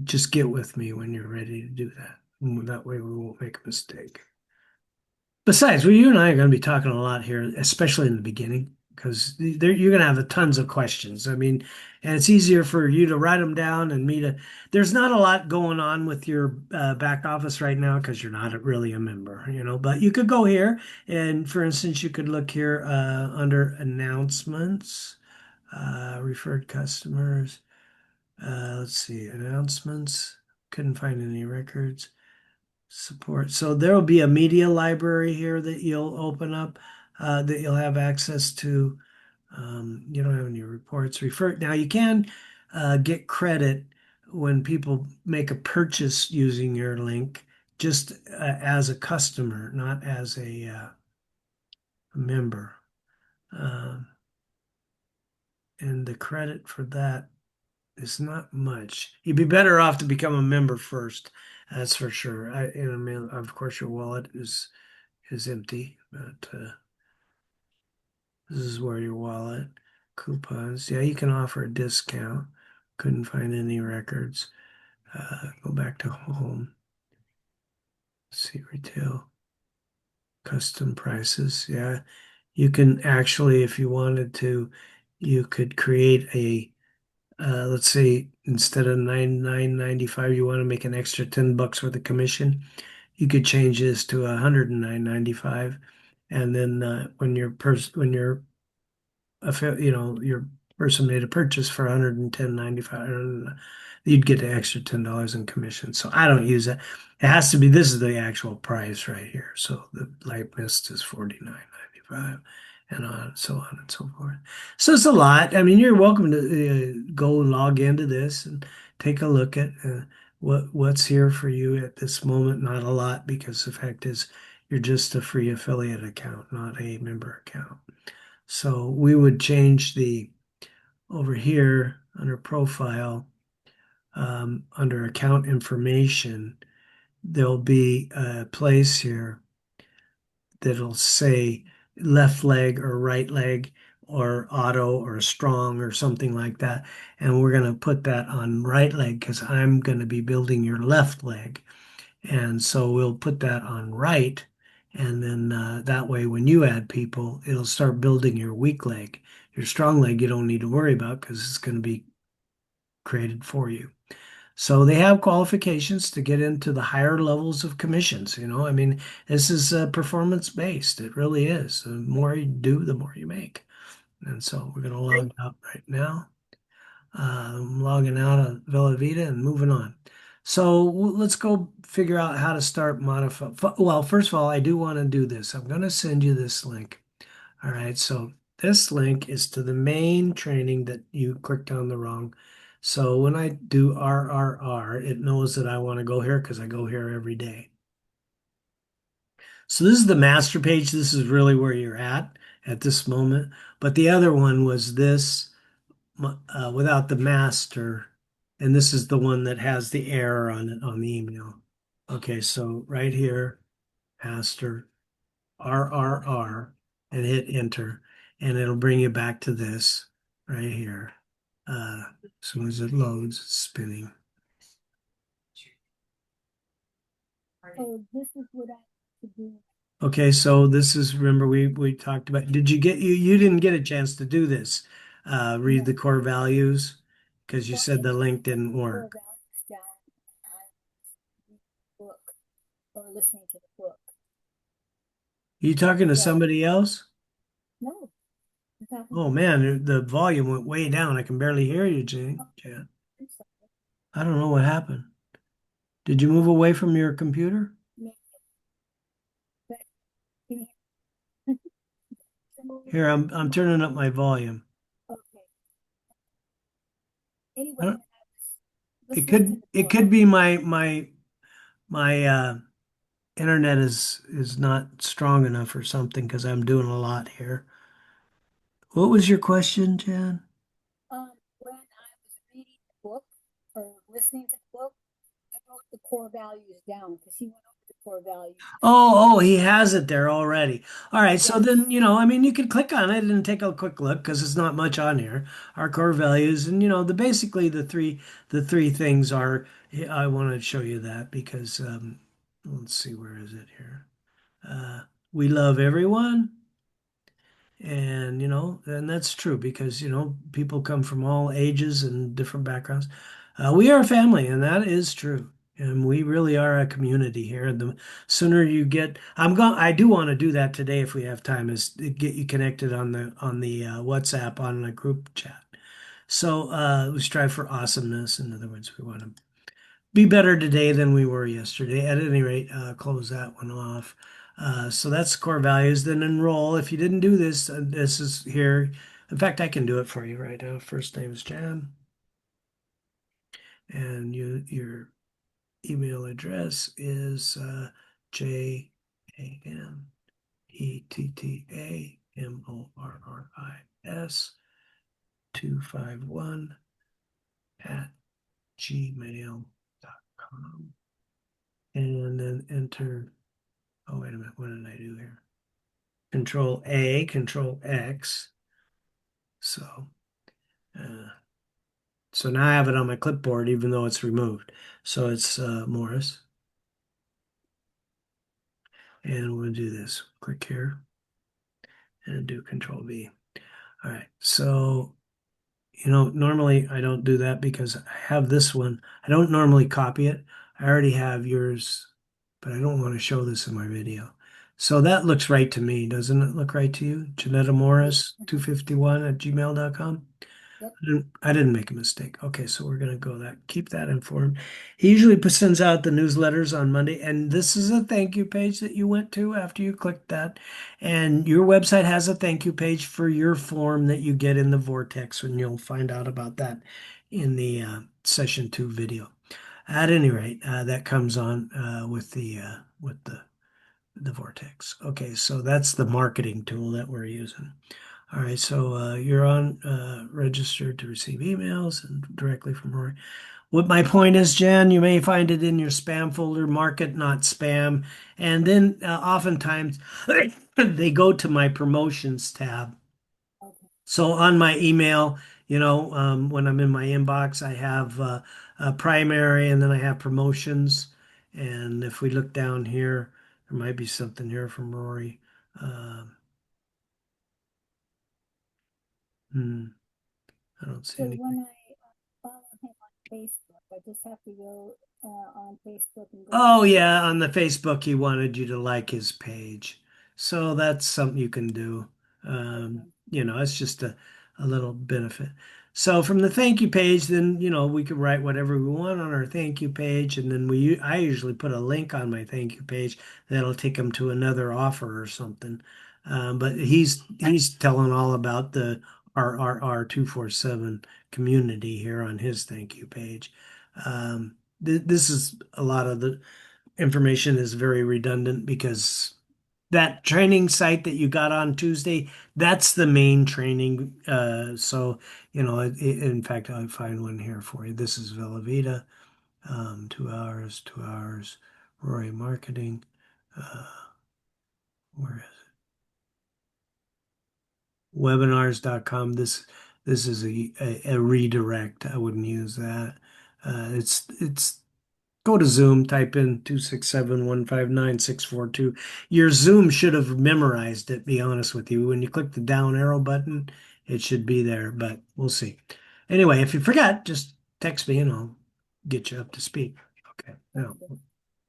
Just get with me when you're ready to do that. That way we won't make a mistake. Besides, well, you and I are going to be talking a lot here, especially in the beginning, because you're going to have tons of questions. I mean, and it's easier for you to write them down and me to. There's not a lot going on with your back office right now because you're not really a member, But you could go here, and for instance, you could look here under announcements, referred customers. Let's see, announcements. Couldn't find any records support. So there will be a media library here that you'll open up that you'll have access to. You don't have any reports. Refer now. You can get credit when people make a purchase using your link, just as a customer, not as a member. Um, and the credit for that is not much. You'd be better off to become a member first. That's for sure. I mean, of course, your wallet is empty, but this is where your wallet. coupons. Yeah, you can offer a discount. Couldn't find any records. Go back to home. See retail, custom prices. Yeah, you can actually, if you wanted to, you could create a, let's say instead of 99.95, you want to make an extra $10 worth of commission. You could change this to 109.95, and then when your your person made a purchase for 110.95, you'd get an extra $10 in commission. So I don't use that. It has to be, this is the actual price right here. So the light mist is 49.95 and so on and so forth. So it's a lot. I mean, you're welcome to go log into this and take a look at what's here for you at this moment. Not a lot, because the fact is you're just a free affiliate account, not a member account. So we would change the, over here under profile, under account information, there'll be a place here that'll say left leg or right leg or auto or strong or something like that. And we're going to put that on right leg because I'm going to be building your left leg. And so we'll put that on right. And then that way, when you add people, it'll start building your weak leg. Your strong leg, you don't need to worry about because it's going to be created for you. So they have qualifications to get into the higher levels of commissions. I mean, this is performance based. It really is. The more you do, the more you make. And so we're going to log out right now. I'm logging out of Velovita and moving on. So let's go figure out how to start modify. Well, first of all, I do want to do this. I'm going to send you this link. All right. So this link is to the main training that you clicked on the wrong. So when I do RRR, it knows that I want to go here because I go here every day. So this is the master page. This is really where you're at this moment. But the other one was this without the master, and this is the one that has the error on it on the email. Okay, so right here, master RRR, and hit enter, and it'll bring you back to this right here. As soon as it loads, it's spinning. So this is what I have to do. Okay, so this is, remember we talked about, did you didn't get a chance to do this, read the No, core values because you well, said it the took link didn't the core work. values down. I read the book or listening to the book. You talking to So somebody else? no, I'm talking Oh to you. man, the volume went way down. I can barely hear you, Oh, Jane. Yeah. I'm sorry. I don't know what happened. Did you move away from your computer? Maybe, but can you hear some over Here, there? I'm turning up my volume. Okay. I Anyway, don't, when I was listening to the it book, could be my internet is not strong enough or something because I'm doing a lot here. What was your question, Jan? when I was reading the book or listening to the book, I wrote the core values down because he went over the core values. Oh, he has it there already. All right, so Yes. then, I mean, you could click on it and take a quick look because it's not much on here. Our core values, and basically the three things are. I want to show you that because let's see, where is it here? Uh, we love everyone. And that's true because people come from all ages and different backgrounds. We are a family, and that is true. And we really are a community here. And the sooner you get, I do want to do that today if we have time, is to get you connected on the WhatsApp on the group chat. So we strive for awesomeness. In other words, we want to be better today than we were yesterday. At any rate, close that one off. So that's core values. Then enroll. If you didn't do this, this is here. In fact, I can do it for you right now. First name is Jan, and your email address is JANETTAMORRIS 251 at gmail.com. And then enter. Oh, wait a minute. What did I do here? Control A, Control X, So, uh, so now I have it on my clipboard, even though it's removed. So it's Morris, and we'll do this. Click here and do Control V. All right. So, normally I don't do that because I have this one. I don't normally copy it. I already have yours, but I don't want to show this in my video. So that looks right to me. Doesn't it look right to you? Janetta Yeah. Morris, Uh-huh. 251 at gmail.com. Yep. I didn't make a mistake. Okay, so we're gonna go that. Keep that informed. He usually sends out the newsletters on Monday, and this is a thank you page that you went to after you clicked that. And your website has a thank you page for your form that you get in the Vortex, and you'll find out about that in the session 2 video. At any rate, that comes on with the Vortex. Okay, so that's the marketing tool that we're using. All right, so you're on registered to receive emails and directly from Rory. What my point is, Jen, you may find it in your spam folder, mark it not spam. And then oftentimes they go to my promotions tab. Okay. So on my email, when I'm in my inbox, I have primary and then I have promotions. And if we look down here, there might be something here from Rory. Um, hmm, I don't see So anything. when I follow him on Facebook, I just have to go on Facebook and go to Oh his. yeah, on the Facebook, he wanted you to like his page. So that's something you can do. Okay. It's just a little benefit. So from the thank you page, then, we could write whatever we want on our thank you page. And then I usually put a link on my thank you page that'll take them to another offer or something. But he's telling all about the RRR 247 community here on his thank you page. This is a lot of the information is very redundant because that training site that you got on Tuesday, that's the main training. So, in fact, I'll find one here for you. This is Velovita, 2 hours, 2 hours, Roy Marketing. Uh, where is it? Webinars.com. This is a redirect. I wouldn't use that. It's Go to Zoom, type in 267-159-642. Your Zoom should have memorized it, be honest with you. When you click the down arrow button, it should be there, but we'll see. Anyway, if you forget, just text me and I'll get you up to speed. Okay. Now, Okay.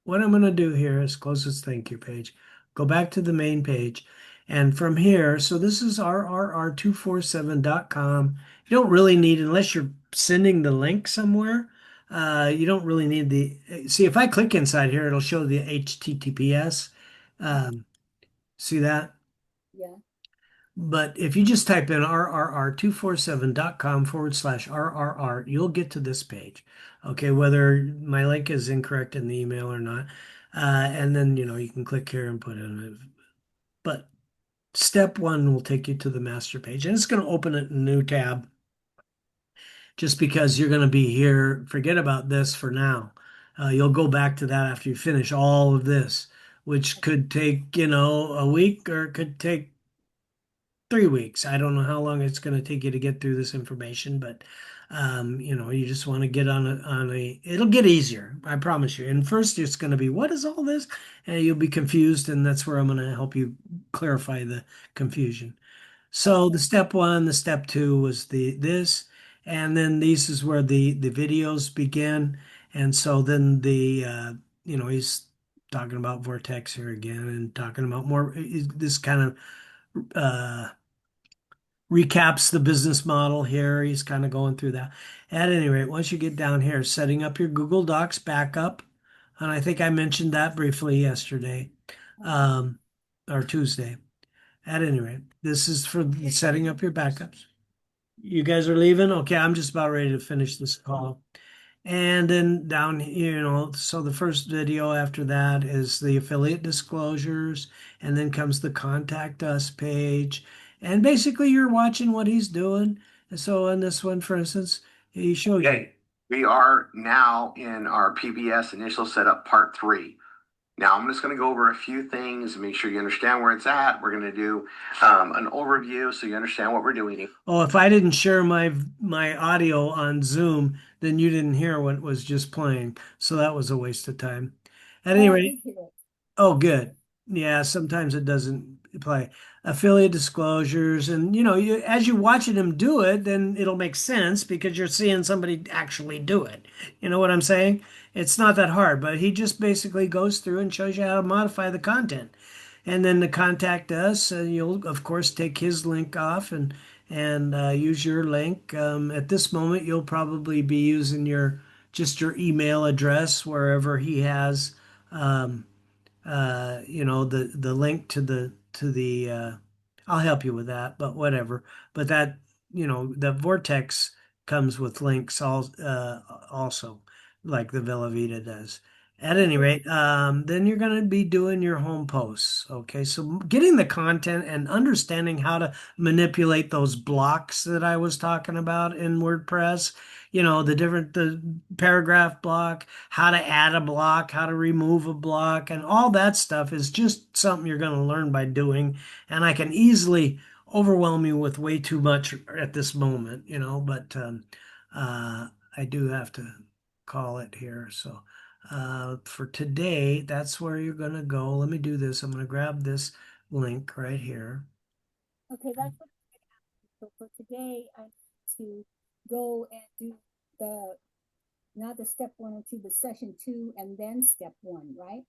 what I'm going to do here is close this thank you page, go back to the main page, and from here, so this is rrr247.com. You don't really need, unless you're sending the link somewhere, you don't really need see, if I click inside here, it'll show the HTTPS. Uh-huh. Um, See that? Yeah. But if you just type in rrr247.com/RRR, you'll get to this page. Okay, whether my link is incorrect in the email or not. And then, you can click here and put in it. But step 1 will take you to the master page, and it's going to open a new tab just because you're going to be here. Forget about this for now. You'll go back to that after you finish all of this, which could take, a week or it could take 3 weeks. I don't know how long it's going to take you to get through this information, but you just want to get it'll get easier. I promise you. And first it's going to be, what is all this? And you'll be confused, and that's where I'm going to help you clarify the confusion. So the Okay. step 1, the step 2 was this, and then these is where the videos begin. And so then he's talking about Vortex here again and talking about more this kind of recaps the business model here. He's kind of going through that. At any rate, once you get down here, setting up your Google Docs backup, and I think I mentioned that briefly yesterday, Uh-huh. um, or Tuesday. At any rate, this is for setting up your backups. You guys are leaving? Okay, I'm just about ready to finish this call. And then down here, so the first video after that is the affiliate disclosures, and then comes the contact us page. And basically, you're watching what he's doing. And so on this one, for instance, he shows you. Okay, we are now in our PBS initial setup part 3. Now, I'm just going to go over a few things, make sure you understand where it's at. We're going to do an overview so you understand what we're doing. Oh, if I didn't share my audio on Zoom, then you didn't hear what was just playing. So that was a waste of time. At Oh, any I rate, did hear it. oh, good. Yeah, sometimes it doesn't play. Affiliate disclosures, and as you're watching him do it, then it'll make sense because you're seeing somebody actually do it. You know what I'm saying? It's not that hard, but he just basically goes through and shows you how to modify the content. And then to contact us, you'll of course take his link off and use your link. At this moment, you'll probably be using your email address wherever he has. Um, the link to the I'll help you with that, but whatever. But that, the Vortex comes with links also, like the Velovita does. At any Okay. rate, then you're going to be doing your home posts. Okay, so getting the content and understanding how to manipulate those blocks that I was talking about in WordPress, the paragraph block, how to add a block, how to remove a block, and all that stuff is just something you're going to learn by doing. And I can easily overwhelm you with way too much at this moment, but uh, I do have to call it here. So for today, that's where you're going to go. Let me do this. I'm going to grab this link right here. Okay, that's what. So for today, I need to go and do the not the step one or two, the session two, and then step one, right?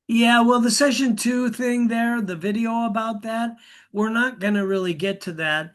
Yeah, well, the session two thing there, the video about that, we're not going to really get to that.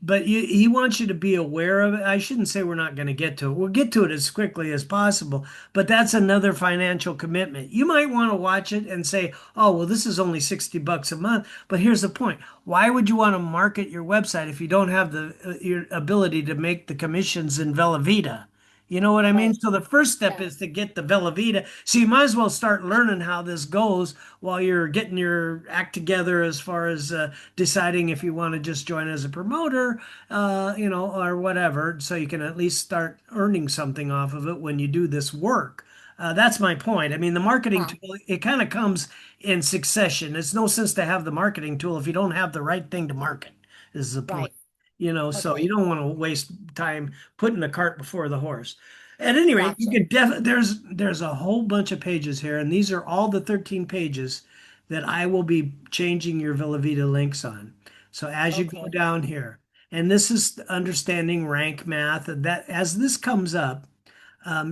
But he wants you to be aware of it. I shouldn't say we're not going to get to it. We'll get to it as quickly as possible, but that's another financial commitment. You might want to watch it and say, oh, well, this is only $60 a month. But here's the point. Why would you want to market your website if you don't have your ability to make the commissions in Velovita? You know what I mean? Right. So the first step Yeah. is to get the Velovita. So you might as well start learning how this goes while you're getting your act together as far as deciding if you want to just join as a promoter, or whatever. So you can at least start earning something off of it when you do this work. That's my point. I mean, the marketing Ah, tool, it kind of comes in succession. It's no sense to have the marketing tool if you don't have the right thing to market, is the point. right. So you Okay. don't want to waste time putting the cart before the horse. At any rate, you Gotcha. could there's a whole bunch of pages here, and these are all the 13 pages that I will be changing your Velovita links on. So as you go Okay. down here, and this is understanding rank math, and that as this comes up,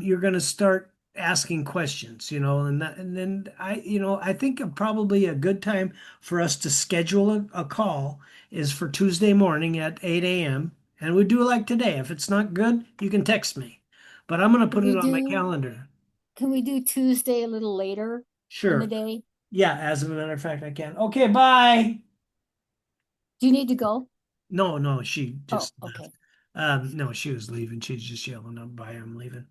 you're going to start asking questions, and then I think probably a good time for us to schedule a call is for Tuesday morning at 8 a.m. And we do it like today. If it's not good, you can text me, but I'm going to Can put it we on my do calendar. can we do Tuesday a little later in the Sure. day? Yeah, as a matter of fact, I can. Okay, bye. Do you need to go? No, no, she Oh, just left. okay. No, she was leaving. She's just yelling up by, I'm leaving.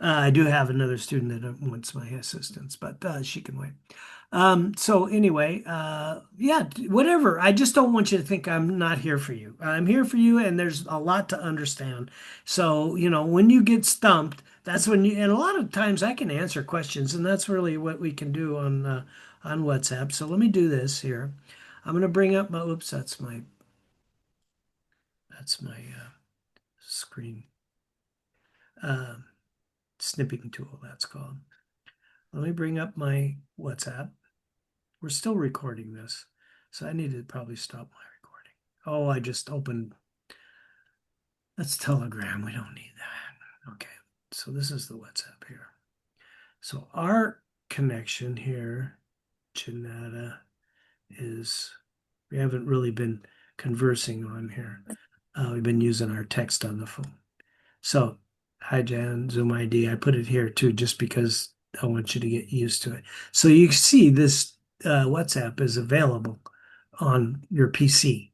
I do have another student that wants my assistance, but she can wait. So anyway, yeah, whatever. I just don't want you to think I'm not here for you. I'm here for you, and there's a lot to understand. So, when you get stumped, that's when and a lot of times I can answer questions, and that's really what we can do on WhatsApp. So let me do this here. I'm going to bring up my, oops, that's my screen um, snipping tool, that's called. Let me bring up my WhatsApp. We're still recording this, so I need to probably stop my recording. Oh, I just opened, that's Telegram. We don't need that. Okay, so this is the WhatsApp here. So our connection here, Janetta, is we haven't really been conversing on here. We've been using our text on the phone. So, hi Jan, Zoom ID. I put it here too, just because I want you to get used to it. So you see this WhatsApp is available on your PC.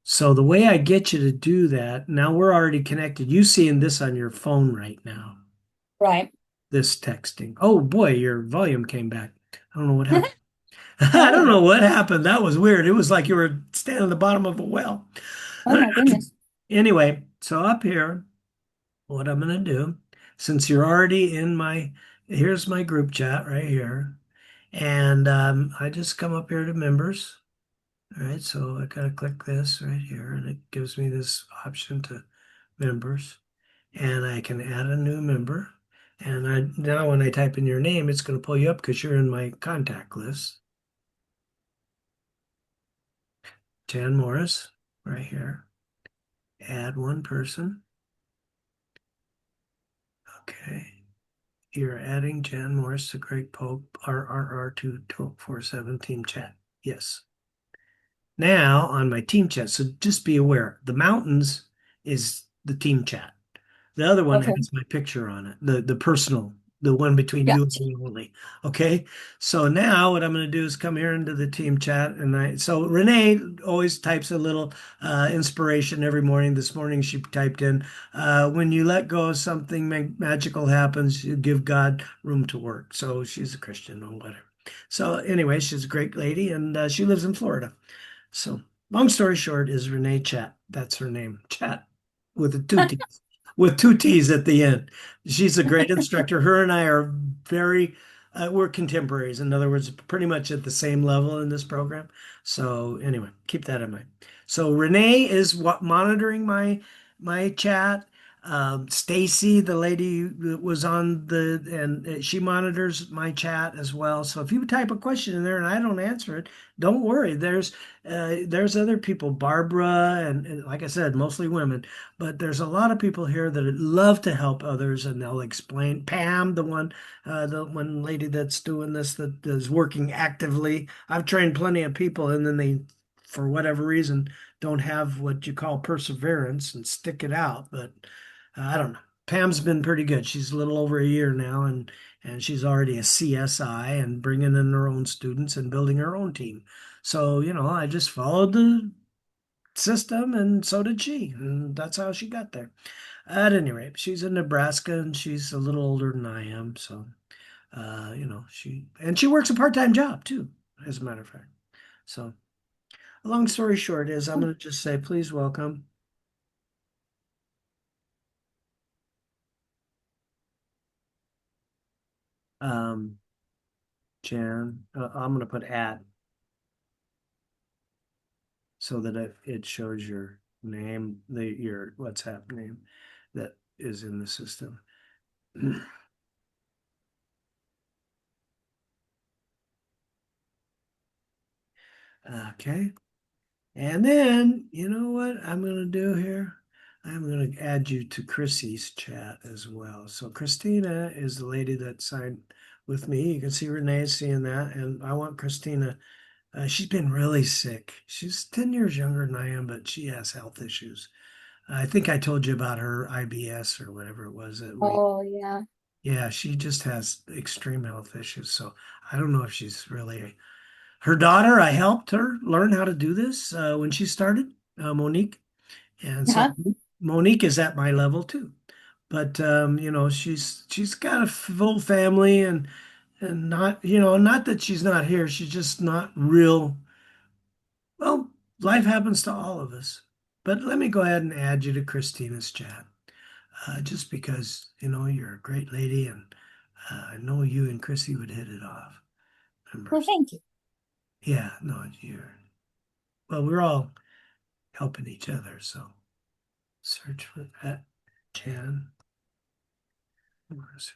So the way I get you to do that, now we're already connected. You seeing this on your phone right now, Right. this texting. Oh boy, your volume came back. I don't know what happened. I don't Oh, know what happened. That was weird. It was like you were standing at the bottom of a well. oh my goodness. Anyway, so up here, what I'm going to do. since you're already in here's my group chat right here. And I just come up here to members. All right, so I gotta click this right here, and it gives me this option to members, and I can add a new member. And now when I type in your name, it's going to pull you up because you're in my contact list. Jan Morris, right here. Add one person. Okay. You're adding Jan Morris to Greg Pope, RRR247 team chat. Yes. Now on my team chat, so just be aware, the mountains is the team chat. The other one Okay. has my picture on it, the personal, the one between Yeah. you and me only. Okay. So now what I'm going to do is come here into the team chat, and so Renee always types a little inspiration every morning. This morning she typed in, when you let go of something, magical happens. You give God room to work. So she's a Christian or whatever. So anyway, she's a great lady, and she lives in Florida. So long story short is Renee Chat. That's her name. Chat with a two T's. With two T's at the end. She's a great instructor. Her and I are we're contemporaries. In other words, pretty much at the same level in this program. So anyway, keep that in mind. So Renee is monitoring my chat. Stacy, the lady that was on and she monitors my chat as well. So if you type a question in there and I don't answer it, don't worry. There's other people, Barbara, and like I said, mostly women, but there's a lot of people here that love to help others, and they'll explain. Pam, the one lady that's doing this, that is working actively. I've trained plenty of people, and then they, for whatever reason, don't have what you call perseverance and stick it out. But I don't know. Pam's been pretty good. She's a little over a year now, and she's already a CSI and bringing in her own students and building her own team. So, I just followed the system, and so did she. And that's how she got there. At any rate, she's in Nebraska and she's a little older than I am. So, she works a part-time job too, as a matter of fact. So, a long story short is I'm going to just say, please welcome um, Jan. I'm going to put at so that it shows your name, your WhatsApp name that is in the system. Okay. And then, you know what I'm going to do here? I'm going to add you to Chrissy's chat as well. So Christina is the lady that signed with me. You can see Renee seeing that. And I want Christina, she's been really sick. She's 10 years younger than I am, but she has health issues. I think I told you about her IBS or whatever it was that Oh, yeah. yeah, she just has extreme health issues. So I don't know if she's really her daughter. I helped her learn how to do this when she started, Monique. And so Uh-huh. Monique is at my level too. But she's got a full family and not, not that she's not here. She's just not real. Well, life happens to all of us. But let me go ahead and add you to Christina's chat. Just because, you're a great lady and I know you and Chrissy would hit it off. Well, Members. thank you. Yeah, no, well, we're all helping each other. So search for that. Jan. Where's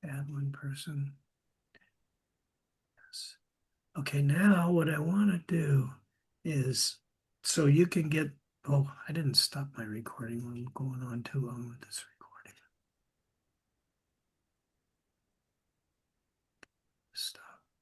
add one person. Yes. Okay, now what I want to do is so you can get, oh, I didn't stop my recording. I'm going on too long with this.